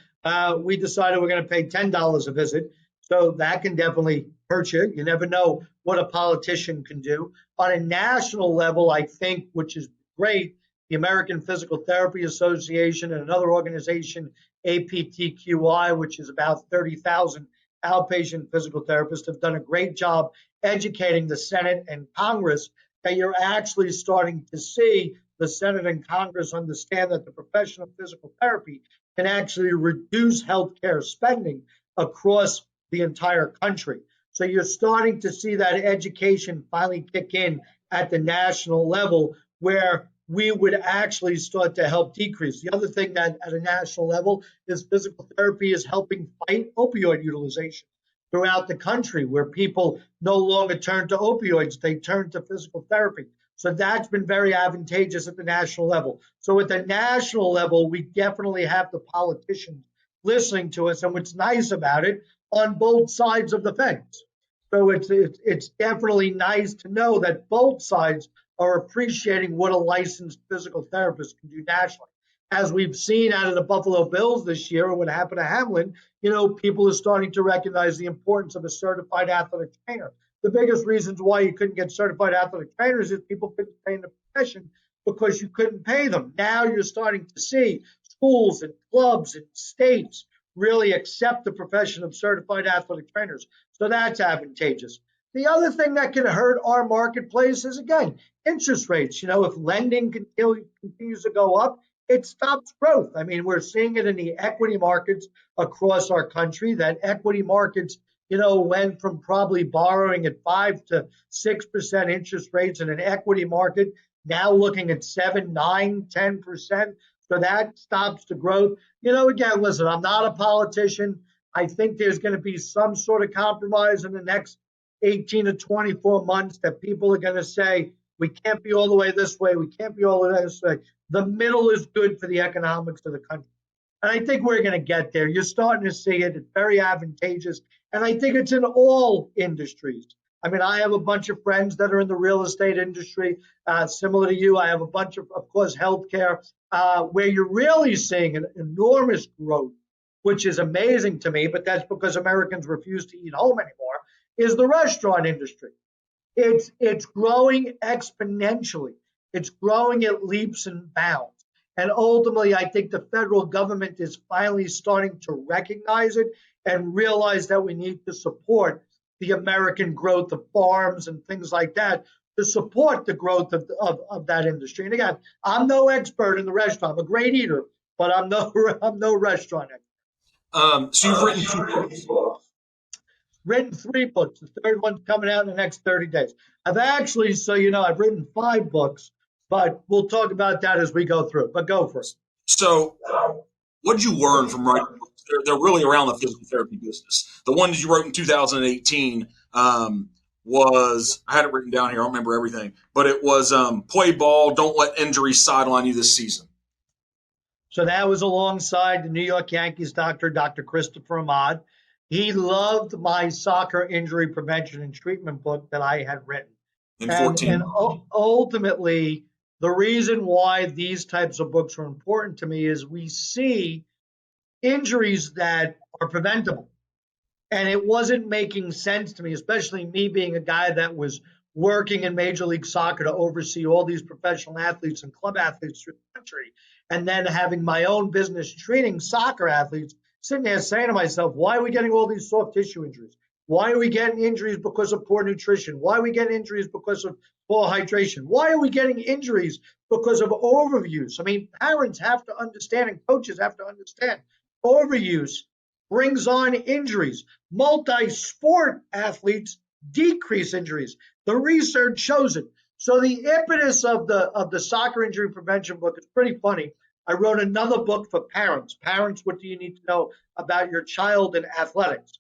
we decided we're going to pay $10 a visit. So that can definitely hurt you. You never know what a politician can do. On a national level, I think, which is great, the American Physical Therapy Association and another organization, APTQI, which is about 30,000 outpatient physical therapists, have done a great job educating the Senate and Congress that you're actually starting to see the Senate and Congress understand that the profession of physical therapy can actually reduce healthcare spending across the entire country. So you're starting to see that education finally kick in at the national level where we would actually start to help decrease. The other thing that at a national level is physical therapy is helping fight opioid utilization throughout the country, where people no longer turn to opioids, they turn to physical therapy. So that's been very advantageous at the national level. So at the national level, we definitely have the politicians listening to us. And what's nice about it, on both sides of the fence. So it's definitely nice to know that both sides are appreciating what a licensed physical therapist can do nationally. As we've seen out of the Buffalo Bills this year, and what happened to Hamlin, people are starting to recognize the importance of a certified athletic trainer. The biggest reasons why you couldn't get certified athletic trainers is people couldn't stay in the profession because you couldn't pay them. Now you're starting to see schools and clubs and states really accept the profession of certified athletic trainers. So that's advantageous. The other thing that can hurt our marketplace is, again, interest rates. If lending continues to go up, it stops growth. I mean, we're seeing it in the equity markets across our country, that equity markets, went from probably borrowing at 5 to 6% interest rates in an equity market, now looking at 7, 9, 10%. So that stops the growth. Again, listen, I'm not a politician. I think there's going to be some sort of compromise in the next 18 to 24 months that people are going to say, we can't be all the way this way. We can't be all the way this way. The middle is good for the economics of the country. And I think we're going to get there. You're starting to see it. It's very advantageous. And I think it's in all industries. I mean, I have a bunch of friends that are in the real estate industry, similar to you. I have a bunch of course, healthcare, where you're really seeing an enormous growth, which is amazing to me, but that's because Americans refuse to eat home anymore, is the restaurant industry. It's growing exponentially. It's growing at leaps and bounds. And ultimately, I think the federal government is finally starting to recognize it and realize that we need to support the American growth of farms and things like that to support the growth of that industry. And again, I'm no expert in the restaurant. I'm a great eater, but I'm no restaurant expert. So you've written 2 books. Written 3 books. The third one's coming out in the next 30 days. I've actually, I've written 5 books, but we'll talk about that as we go through. But go for it. So what did you learn from writing books? They're really around the physical therapy business. The one that you wrote in 2018 was, I had it written down here, I don't remember everything, but it was play ball, don't let injuries sideline you this season. So that was alongside the New York Yankees doctor, Dr. Christopher Ahmad. He loved my soccer injury prevention and treatment book that I had written. In 14. And ultimately, the reason why these types of books are important to me is we see injuries that are preventable. And it wasn't making sense to me, especially me being a guy that was working in Major League Soccer to oversee all these professional athletes and club athletes through the country, and then having my own business treating soccer athletes, sitting there saying to myself, why are we getting all these soft tissue injuries? Why are we getting injuries because of poor nutrition? Why are we getting injuries because of poor hydration? Why are we getting injuries because of overuse? I mean, parents have to understand and coaches have to understand overuse brings on injuries. Multi-sport athletes decrease injuries. The research shows it. So the impetus of the soccer injury prevention book is pretty funny. I wrote another book for parents. Parents, what do you need to know about your child in athletics?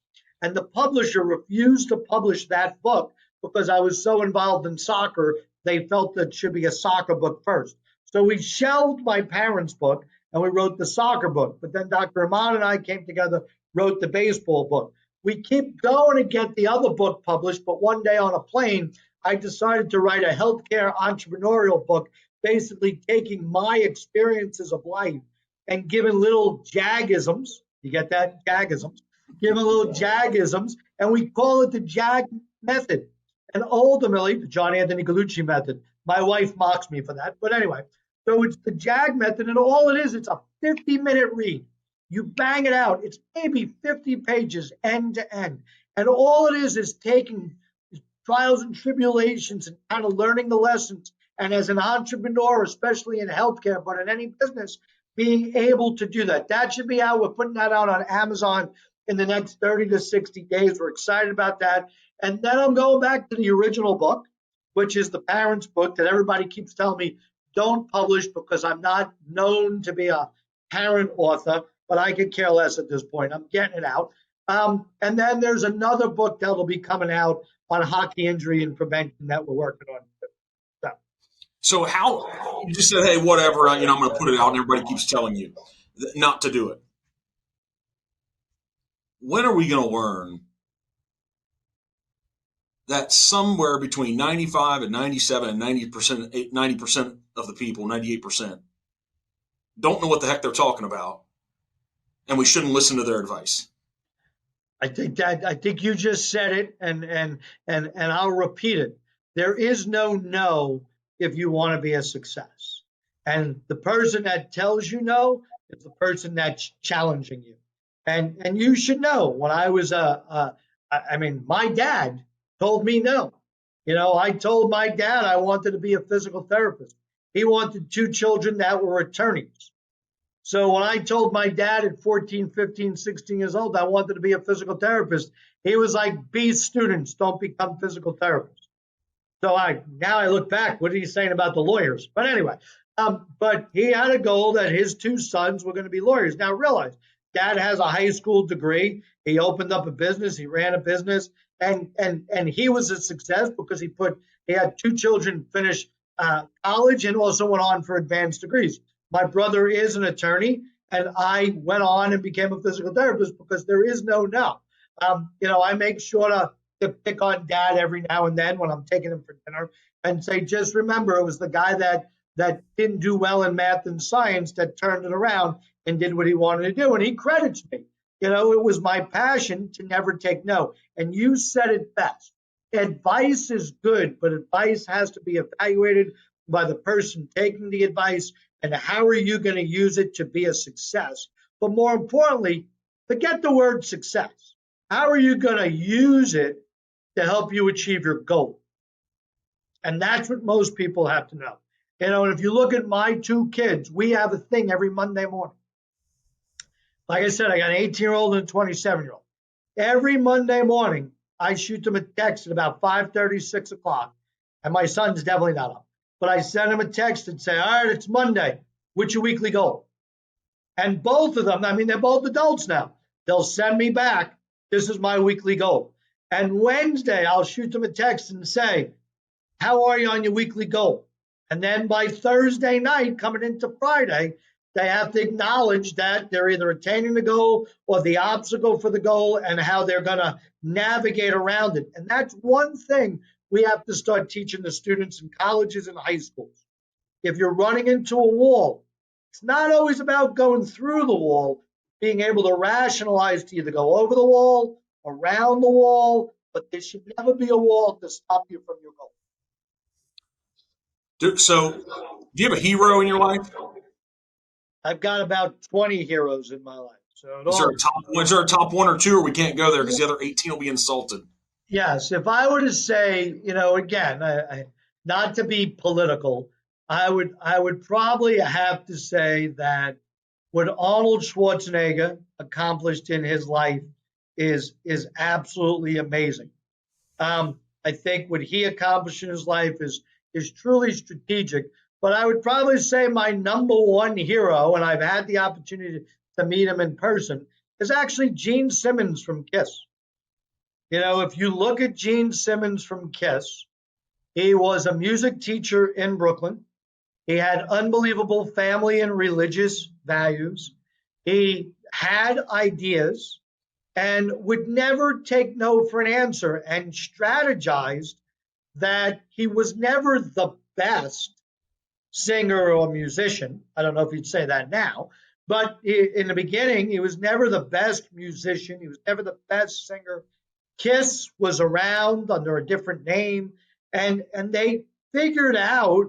And the publisher refused to publish that book because I was so involved in soccer, they felt that it should be a soccer book first. So we shelved my parents' book and we wrote the soccer book. But then Dr. Ahmad and I came together, wrote the baseball book. We keep going to get the other book published, but one day on a plane, I decided to write a healthcare entrepreneurial book, basically taking my experiences of life and giving little JAG-isms. You get that? JAG-isms. Giving little JAG-isms, and we call it the JAG method. And ultimately, the John Gallucci method. My wife mocks me for that. But anyway, so it's the JAG method, and all it is, it's a 50-minute read. You bang it out. It's maybe 50 pages end to end. And all it is taking trials and tribulations and kind of learning the lessons. And as an entrepreneur, especially in healthcare, but in any business, being able to do that. That should be out. We're putting that out on Amazon in the next 30 to 60 days. We're excited about that. And then I'm going back to the original book, which is the parents' book that everybody keeps telling me don't publish because I'm not known to be a parent author, but I could care less at this point. I'm getting it out. And then there's another book that'll be coming out on hockey injury and prevention that we're working on. So how you just said, hey, whatever, I'm going to put it out, and everybody keeps telling you not to do it. When are we going to learn that somewhere between 95 and 97 and 90% of the people, 98%, don't know what the heck they're talking about, and we shouldn't listen to their advice? I think you just said it, and I'll repeat it. There is no if you want to be a success. And the person that tells you no is the person that's challenging you. And you should know, when I was my dad told me no. I told my dad I wanted to be a physical therapist. He wanted 2 children that were attorneys. So when I told my dad at 14, 15, 16 years old I wanted to be a physical therapist, he was like, "B students, don't become physical therapists." So I look back, what are you saying about the lawyers? But anyway, but he had a goal that his two sons were going to be lawyers. Now realize, dad has a high school degree. He opened up a business. He ran a business, and he was a success because he had two children finish college and also went on for advanced degrees. My brother is an attorney, and I went on and became a physical therapist because there is no no. I make sure to pick on dad every now and then when I'm taking him for dinner and say, just remember, it was the guy that didn't do well in math and science that turned it around and did what he wanted to do. And he credits me. It was my passion to never take no. And you said it best. Advice is good, but advice has to be evaluated by the person taking the advice and how are you going to use it to be a success. But more importantly, forget the word success. How are you going to use it to help you achieve your goal? And that's what most people have to know. And if you look at my two kids, we have a thing every Monday morning. Like I said, I got an 18-year-old and a 27-year-old. Every Monday morning, I shoot them a text at about 5:30, 6 o'clock. And my son's definitely not up. But I send him a text and say, all right, it's Monday. What's your weekly goal? And both of them, I mean, they're both adults now. They'll send me back, this is my weekly goal. And Wednesday, I'll shoot them a text and say, how are you on your weekly goal? And then by Thursday night, coming into Friday, they have to acknowledge that they're either attaining the goal or the obstacle for the goal and how they're going to navigate around it. And that's one thing we have to start teaching the students in colleges and high schools. If you're running into a wall, it's not always about going through the wall, being able to rationalize to either go over the wall, around the wall, but there should never be a wall to stop you from your goal. So, do you have a hero in your life? I've got about 20 heroes in my life. So Is there a top one or two, or we can't go there because the other 18 will be insulted? Yes, if I were to say, again, not to be political, I would probably have to say that what Arnold Schwarzenegger accomplished in his life is absolutely amazing. I think what he accomplished in his life is truly strategic. But I would probably say my number one hero, and I've had the opportunity to meet him in person, is actually Gene Simmons from Kiss. If you look at Gene Simmons from Kiss, he was a music teacher in Brooklyn. He had unbelievable family and religious values. He had ideas and would never take no for an answer and strategized that he was never the best singer or musician. I don't know if you'd say that now, but in the beginning, he was never the best musician. He was never the best singer. Kiss was around under a different name, and they figured out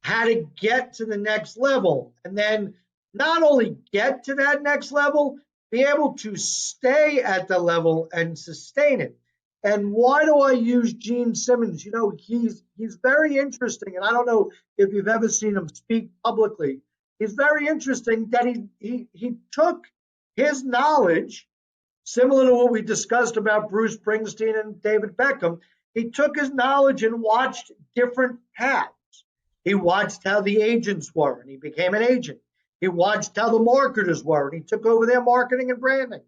how to get to the next level. And then not only get to that next level, be able to stay at the level and sustain it. And why do I use Gene Simmons? He's very interesting, and I don't know if you've ever seen him speak publicly. He's very interesting that he took his knowledge, similar to what we discussed about Bruce Springsteen and David Beckham. He took his knowledge and watched different paths. He watched how the agents were, and he became an agent. He watched how the marketers were, and he took over their marketing and branding.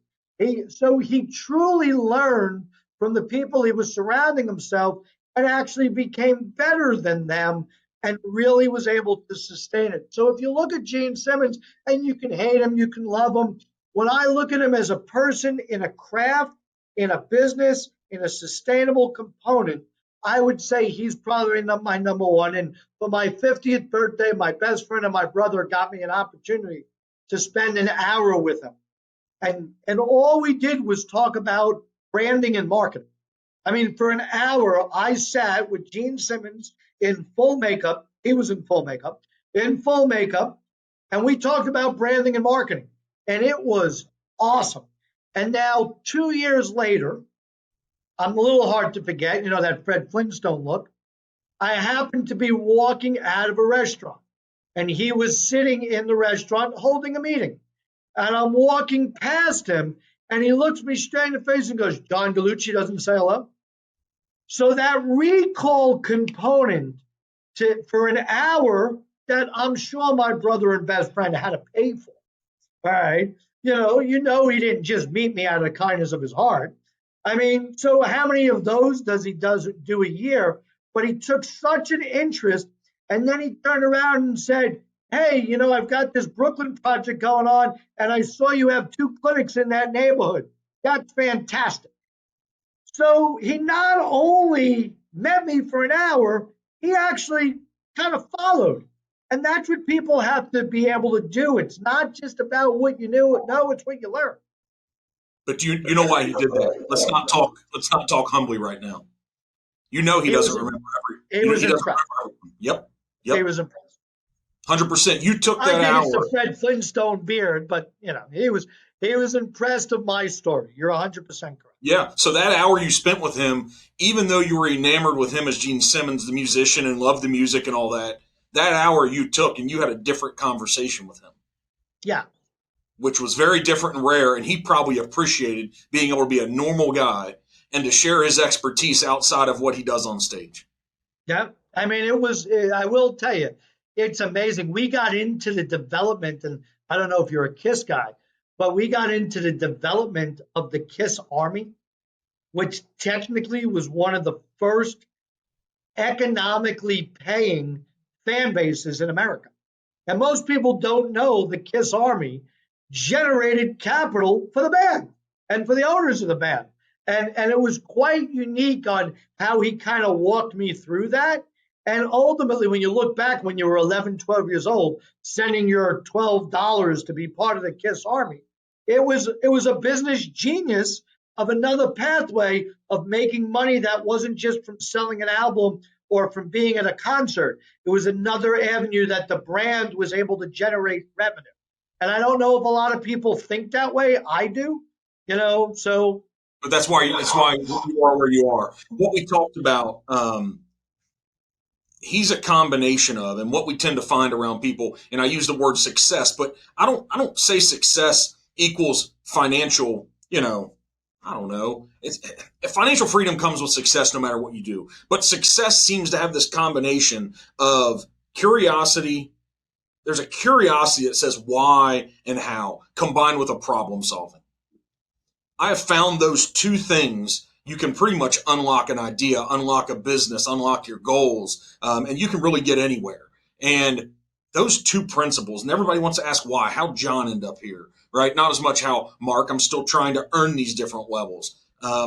So he truly learned from the people he was surrounding himself and actually became better than them and really was able to sustain it. So if you look at Gene Simmons, and you can hate him, you can love him, when I look at him as a person in a craft, in a business, in a sustainable component, I would say he's probably my number one. And for my 50th birthday, my best friend and my brother got me an opportunity to spend an hour with him. And all we did was talk about branding and marketing. I mean, for an hour, I sat with Gene Simmons in full makeup. He was in full makeup, and we talked about branding and marketing. And it was awesome. And now 2 years later, I'm a little hard to forget, that Fred Flintstone look. I happened to be walking out of a restaurant. and he was sitting in the restaurant holding a meeting. And I'm walking past him, and he looks me straight in the face and goes, John Gallucci doesn't say hello. So that recall component for an hour that I'm sure my brother and best friend had to pay for. All right. He didn't just meet me out of the kindness of his heart. I mean, so how many of those does he do a year? But he took such an interest, and then he turned around and said, hey, I've got this Brooklyn project going on, and I saw you have 2 clinics in that neighborhood. That's fantastic. So he not only met me for an hour, he actually kind of followed. And that's what people have to be able to do. It's not just about what you knew. No, it's what you learn. But you know why he did that. Let's not talk humbly right now. He doesn't remember He was impressed. Yep. He was impressed. 100%. You took that I hour. think it's the Fred Flintstone beard, but he was impressed of my story. You're 100% correct. Yeah. So that hour you spent with him, even though you were enamored with him as Gene Simmons, the musician, and loved the music and all that hour you took and you had a different conversation with him. Yeah. Which was very different and rare, and he probably appreciated being able to be a normal guy and to share his expertise outside of what he does on stage. Yeah. I mean, I will tell you, it's amazing. We got into the development, and I don't know if you're a KISS guy, but we got into the development of the KISS Army, which technically was one of the first economically paying fan bases in America. And most people don't know the KISS Army generated capital for the band and for the owners of the band. And it was quite unique on how he kind of walked me through that. And ultimately, when you look back when you were 11, 12 years old, sending your $12 to be part of the KISS Army, it was a business genius of another pathway of making money that wasn't just from selling an album or from being at a concert. It was another avenue that the brand was able to generate revenue. And I don't know if a lot of people think that way. I do, so. But that's why you are where you are. What we talked about, he's a combination of, and what we tend to find around people, and I use the word success, but I don't say success equals financial, I don't know. Financial freedom comes with success no matter what you do. But success seems to have this combination of curiosity. There's a curiosity that says why and how, combined with a problem solving. I have found those two things. You can pretty much unlock an idea, unlock a business, unlock your goals, and you can really get anywhere. And those two principles, and everybody wants to ask why, how John ended up here, right? Not as much how, Mark, I'm still trying to earn these different levels.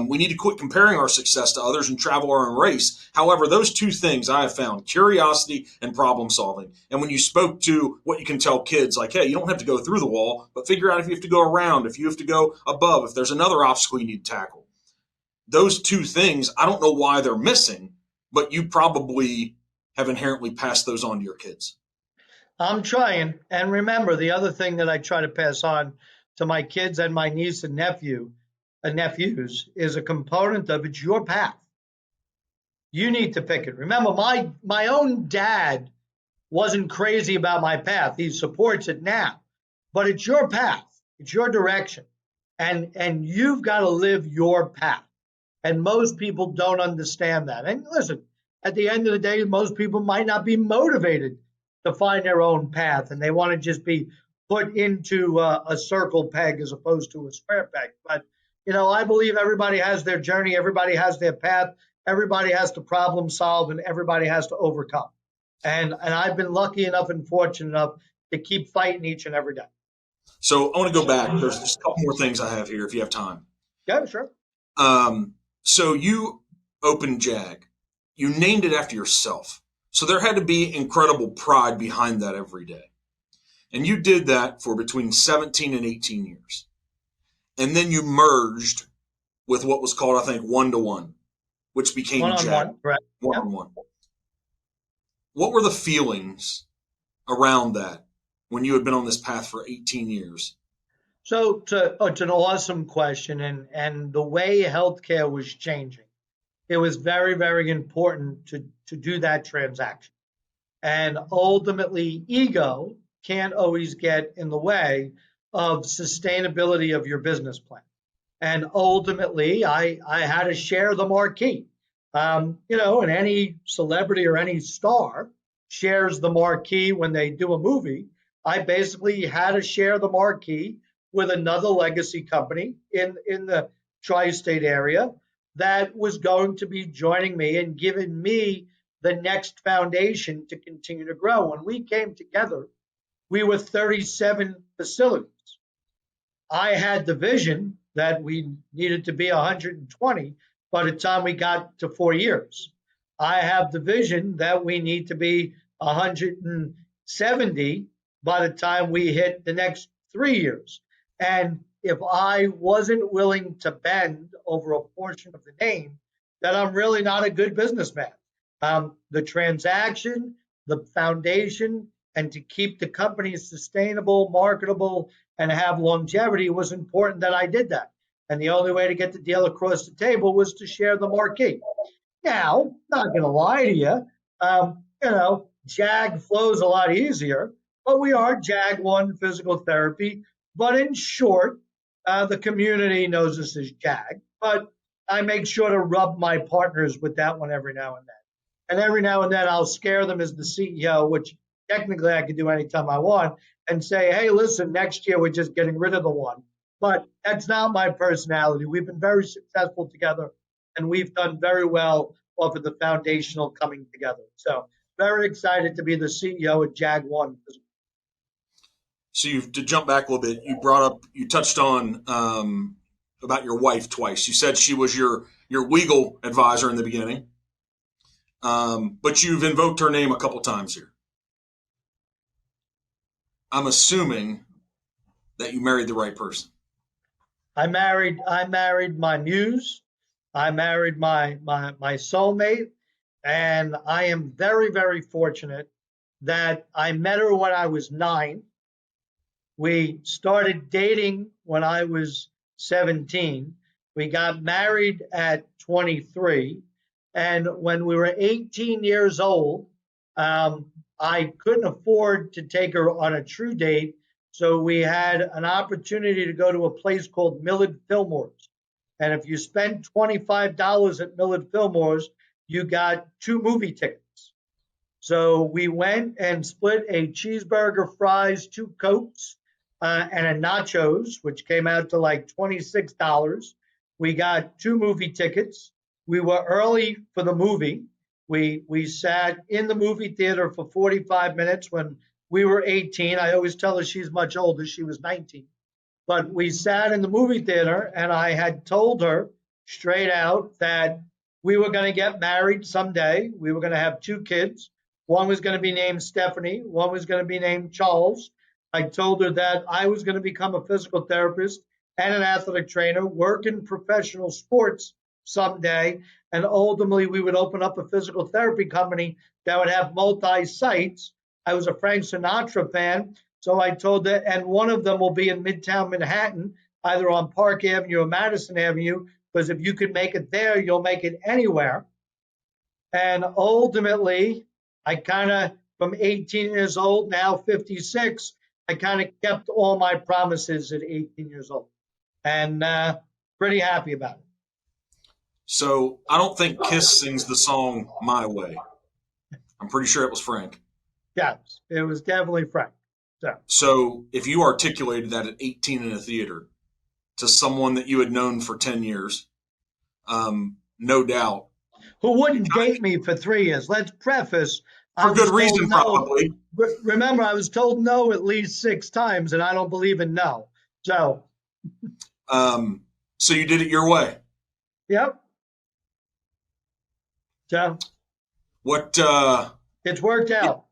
We need to quit comparing our success to others and travel our own race. However, those two things I have found, curiosity and problem solving. And when you spoke to what you can tell kids, like, hey, you don't have to go through the wall, but figure out if you have to go around, if you have to go above, if there's another obstacle you need to tackle. Those two things, I don't know why they're missing, but you probably have inherently passed those on to your kids. I'm trying. And remember, the other thing that I try to pass on to my kids and my niece and nephews is a component of it's your path. You need to pick it. Remember, my own dad wasn't crazy about my path. He supports it now. But it's your path. It's your direction. And you've got to live your path. And most people don't understand that. And listen, at the end of the day, most people might not be motivated to find their own path, and they want to just be put into a circle peg as opposed to a square peg. But, I believe everybody has their journey, everybody has their path, everybody has to problem solve, and everybody has to overcome. And I've been lucky enough and fortunate enough to keep fighting each and every day. So I want to go back. There's just a couple more things I have here if you have time. Yeah, sure. So you opened JAG. You named it after yourself. So there had to be incredible pride behind that every day. And you did that for between 17 and 18 years. And then you merged with what was called, I think, 1-to-1, which became JAG. One-on-one. What were the feelings around that when you had been on this path for 18 years? So it's an awesome question. And the way healthcare was changing, it was very, very important to do that transaction. And ultimately, ego can't always get in the way of sustainability of your business plan. And ultimately, I had to share the marquee. And any celebrity or any star shares the marquee when they do a movie. I basically had to share the marquee with another legacy company in the tri-state area that was going to be joining me and giving me the next foundation to continue to grow. When we came together, we were 37 facilities. I had the vision that we needed to be 120 by the time we got to 4 years. I have the vision that we need to be 170 by the time we hit the next 3 years. And if I wasn't willing to bend over a portion of the name, then I'm really not a good businessman. The transaction, the foundation, and to keep the company sustainable, marketable, and have longevity was important that I did that. And the only way to get the deal across the table was to share the marquee. Now, not going to lie to you, JAG flows a lot easier, but we are JAG-ONE Physical Therapy. But in short, the community knows us as JAG, but I make sure to rub my partners with that one every now and then. And every now and then I'll scare them as the CEO, which technically I can do anytime I want, and say, hey, listen, next year we're just getting rid of the one. But that's not my personality. We've been very successful together, and we've done very well off of the foundational coming together. So very excited to be the CEO at JAG-ONE. So to jump back a little bit, you touched on about your wife twice. You said she was your legal advisor in the beginning, but you've invoked her name a couple times here. I'm assuming that you married the right person. I married my muse. I married my soulmate, and I am very, very fortunate that I met her when I was 9. We started dating when I was 17. We got married at 23. And when we were 18 years old, I couldn't afford to take her on a true date. So we had an opportunity to go to a place called Millard Fillmore's. And if you spent $25 at Millard Fillmore's, you got 2 movie tickets. So we went and split a cheeseburger, fries, 2 Cokes, and a nachos, which came out to like $26. We got 2 movie tickets. We were early for the movie. We sat in the movie theater for 45 minutes when we were 18. I always tell her she's much older. She was 19. But we sat in the movie theater, and I had told her straight out that we were going to get married someday. We were going to have 2 kids. One was going to be named Stephanie. One was going to be named Charles. I told her that I was going to become a physical therapist and an athletic trainer, work in professional sports someday, and ultimately we would open up a physical therapy company that would have multi-sites. I was a Frank Sinatra fan, so I told her, and one of them will be in Midtown Manhattan, either on Park Avenue or Madison Avenue, because if you could make it there, you'll make it anywhere. And ultimately, I kind of, from 18 years old, now 56, I kind of kept all my promises at 18 years old, and pretty happy about it. So I don't think Kiss sings the song My Way. I'm pretty sure it was Frank. Yes, it was definitely Frank. So if you articulated that at 18 in a theater to someone that you had known for 10 years, no doubt. Who wouldn't date me for 3 years? Let's preface. For good reason, no. Probably. Remember, I was told no at least 6 times, and I don't believe in no. So you did it your way. Yep. So what? It's worked out.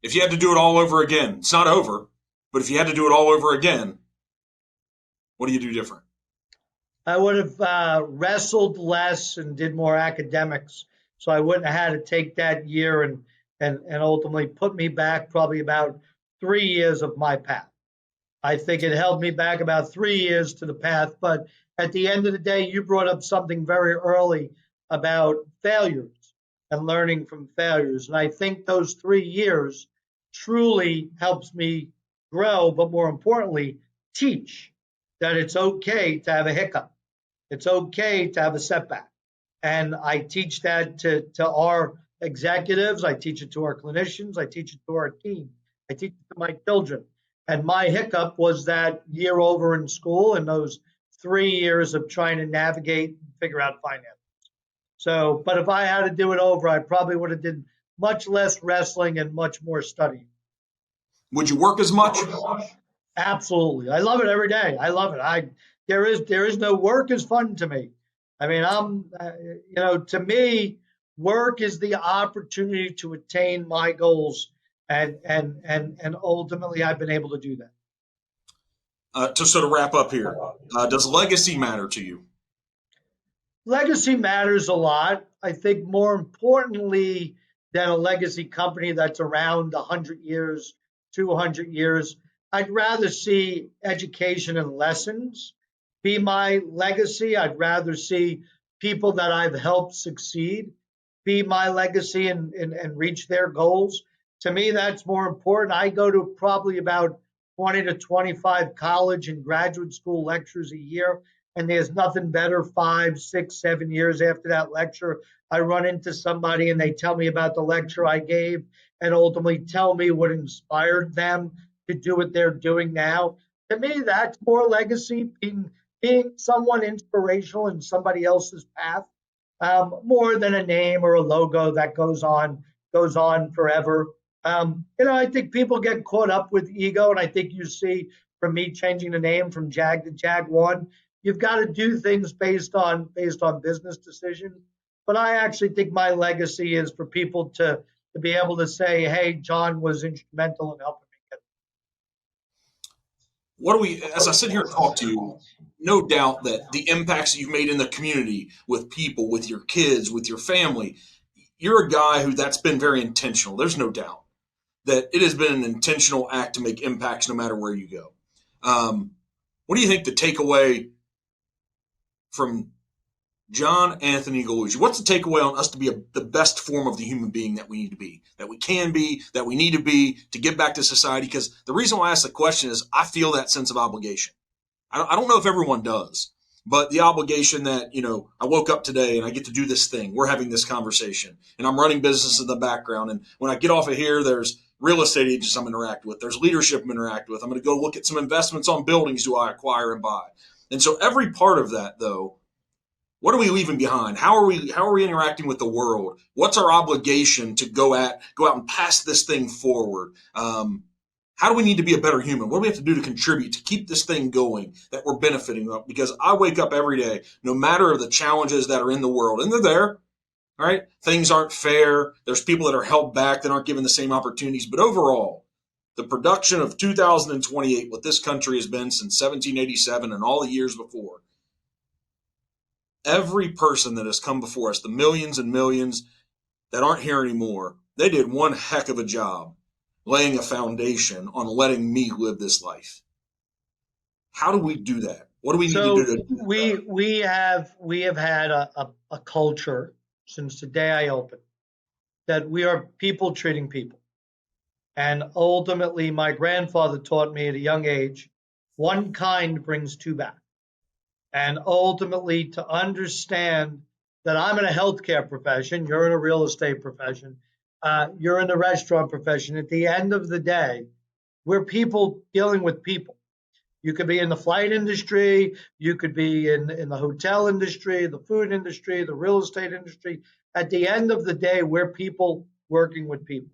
If you had to do it all over again, it's not over, but if you had to do it all over again, what do you do different? I would have wrestled less and did more academics, so I wouldn't have had to take that year and ultimately put me back probably about 3 years of my path. I think it held me back about 3 years to the path, but at the end of the day, you brought up something very early about failures. and learning from failures. And I think those 3 years truly helps me grow, but more importantly, teach that it's okay to have a hiccup. It's okay to have a setback. And I teach that to our executives. I teach it to our clinicians. I teach it to our team. I teach it to my children. And my hiccup was that year over in school and those 3 years of trying to navigate and figure out finance. So, but if I had to do it over, I probably would have did much less wrestling and much more studying. Would you work as much? Absolutely. I love it every day. I love it. There is no work is fun to me. I mean, to me, work is the opportunity to attain my goals, and ultimately, I've been able to do that. To sort of wrap up here, does legacy matter to you? Legacy matters a lot. I think more importantly than a legacy company that's around 100 years, 200 years, I'd rather see education and lessons be my legacy. I'd rather see people that I've helped succeed be my legacy and reach their goals. To me, that's more important. I go to probably about 20 to 25 college and graduate school lectures a year, and there's nothing better 5, 6, 7 years after that lecture. I run into somebody and they tell me about the lecture I gave and ultimately tell me what inspired them to do what they're doing now. To me, that's more legacy, being someone inspirational in somebody else's path, more than a name or a logo that goes on forever. I think people get caught up with ego, and I think you see from me changing the name from JAG to JAG-ONE, you've got to do things based on business decisions. But I actually think my legacy is for people to be able to say, "Hey, John was instrumental in helping me get." As I sit here and talk to you, no doubt that the impacts that you've made in the community with people, with your kids, with your family, you're a guy who that's been very intentional. There's no doubt that it has been an intentional act to make impacts no matter where you go. What do you think the takeaway from John Anthony Gallucci? What's the takeaway on us to be the best form of the human being that we need to be, that we can be, that we need to be to give back to society? Because the reason why I ask the question is I feel that sense of obligation. I don't know if everyone does, but the obligation that, I woke up today and I get to do this thing. We're having this conversation and I'm running business in the background. And when I get off of here, there's real estate agents I'm interacting with. There's leadership I'm interacting with. I'm going to go look at some investments on buildings do I acquire and buy. And so every part of that, though, what are we leaving behind? How are we interacting with the world? What's our obligation to go out and pass this thing forward? How do we need to be a better human? What do we have to do to contribute to keep this thing going that we're benefiting of? Because I wake up every day, no matter the challenges that are in the world, and they're there, right? Things aren't fair. There's people that are held back that aren't given the same opportunities. But overall, the production of 2028, what this country has been since 1787 and all the years before, every person that has come before us, the millions and millions that aren't here anymore, they did one heck of a job laying a foundation on letting me live this life. How do we do that? What do we need to do? We have had a culture since the day I opened that we are people treating people. And ultimately, my grandfather taught me at a young age, one kind brings two back. And ultimately, to understand that I'm in a healthcare profession, you're in a real estate profession, you're in the restaurant profession. At the end of the day, we're people dealing with people. You could be in the flight industry, you could be in the hotel industry, the food industry, the real estate industry. At the end of the day, we're people working with people.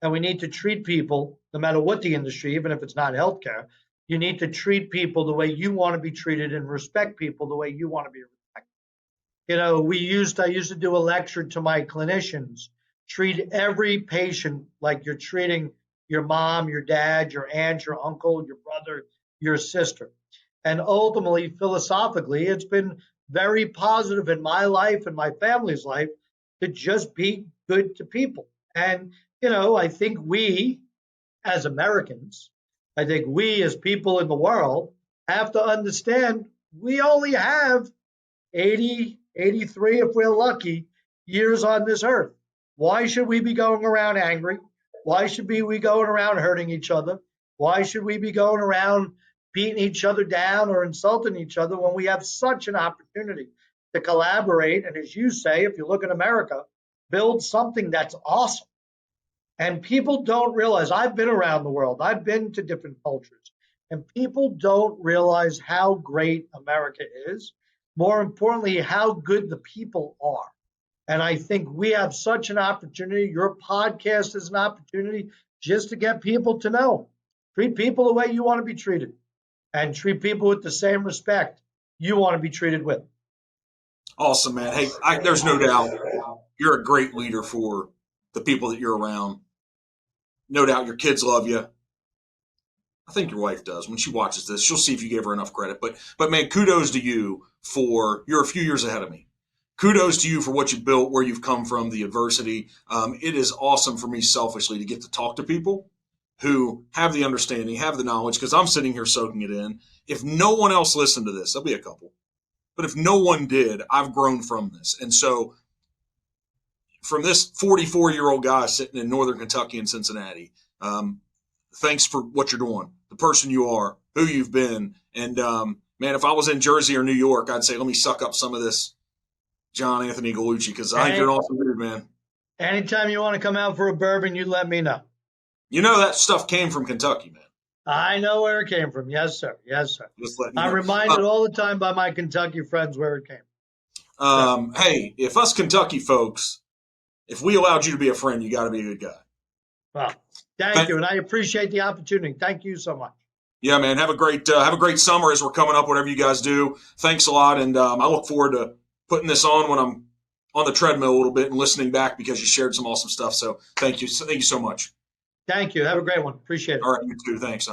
And we need to treat people, no matter what the industry, even if it's not healthcare, you need to treat people the way you want to be treated and respect people the way you want to be respected. I used to do a lecture to my clinicians, treat every patient like you're treating your mom, your dad, your aunt, your uncle, your brother, your sister. And ultimately, philosophically, it's been very positive in my life and my family's life to just be good to people. And, I think we as Americans, I think we as people in the world have to understand we only have 80, 83, if we're lucky, years on this earth. Why should we be going around angry? Why should we be going around hurting each other? Why should we be going around beating each other down or insulting each other when we have such an opportunity to collaborate? And as you say, if you look at America, build something that's awesome. And people don't realize, I've been around the world, I've been to different cultures, and people don't realize how great America is. More importantly, how good the people are. And I think we have such an opportunity. Your podcast is an opportunity just to get people to know. Treat people the way you want to be treated, and treat people with the same respect you want to be treated with. Awesome, man. Hey, there's no doubt you're a great leader for the people that you're around. No doubt your kids love you. I think your wife does. When she watches this, she'll see if you gave her enough credit. But man, kudos to you you're a few years ahead of me. Kudos to you for what you built, where you've come from, the adversity. It is awesome for me selfishly to get to talk to people who have the understanding, have the knowledge, because I'm sitting here soaking it in. If no one else listened to this, there'll be a couple. But if no one did, I've grown from this. And so from this 44-year-old guy sitting in Northern Kentucky and Cincinnati, thanks for what you're doing, the person you are, who you've been. And, man, if I was in Jersey or New York, I'd say, let me suck up some of this John Anthony Gallucci, because I think you're an awesome dude, man. Anytime you want to come out for a bourbon, you let me know. You know that stuff came from Kentucky, man. I know where it came from. Yes, sir. Yes, sir. Just letting you I'm know. reminded all the time by my Kentucky friends where it came. Hey, if us Kentucky folks, if we allowed you to be a friend, you got to be a good guy. Well, thank you, and I appreciate the opportunity. Thank you so much. Yeah, man. Have a great summer as we're coming up. Whatever you guys do, thanks a lot, and I look forward to putting this on when I'm on the treadmill a little bit and listening back, because you shared some awesome stuff. So thank you so much. Thank you. Have a great one. Appreciate it. All right, you too. Thanks.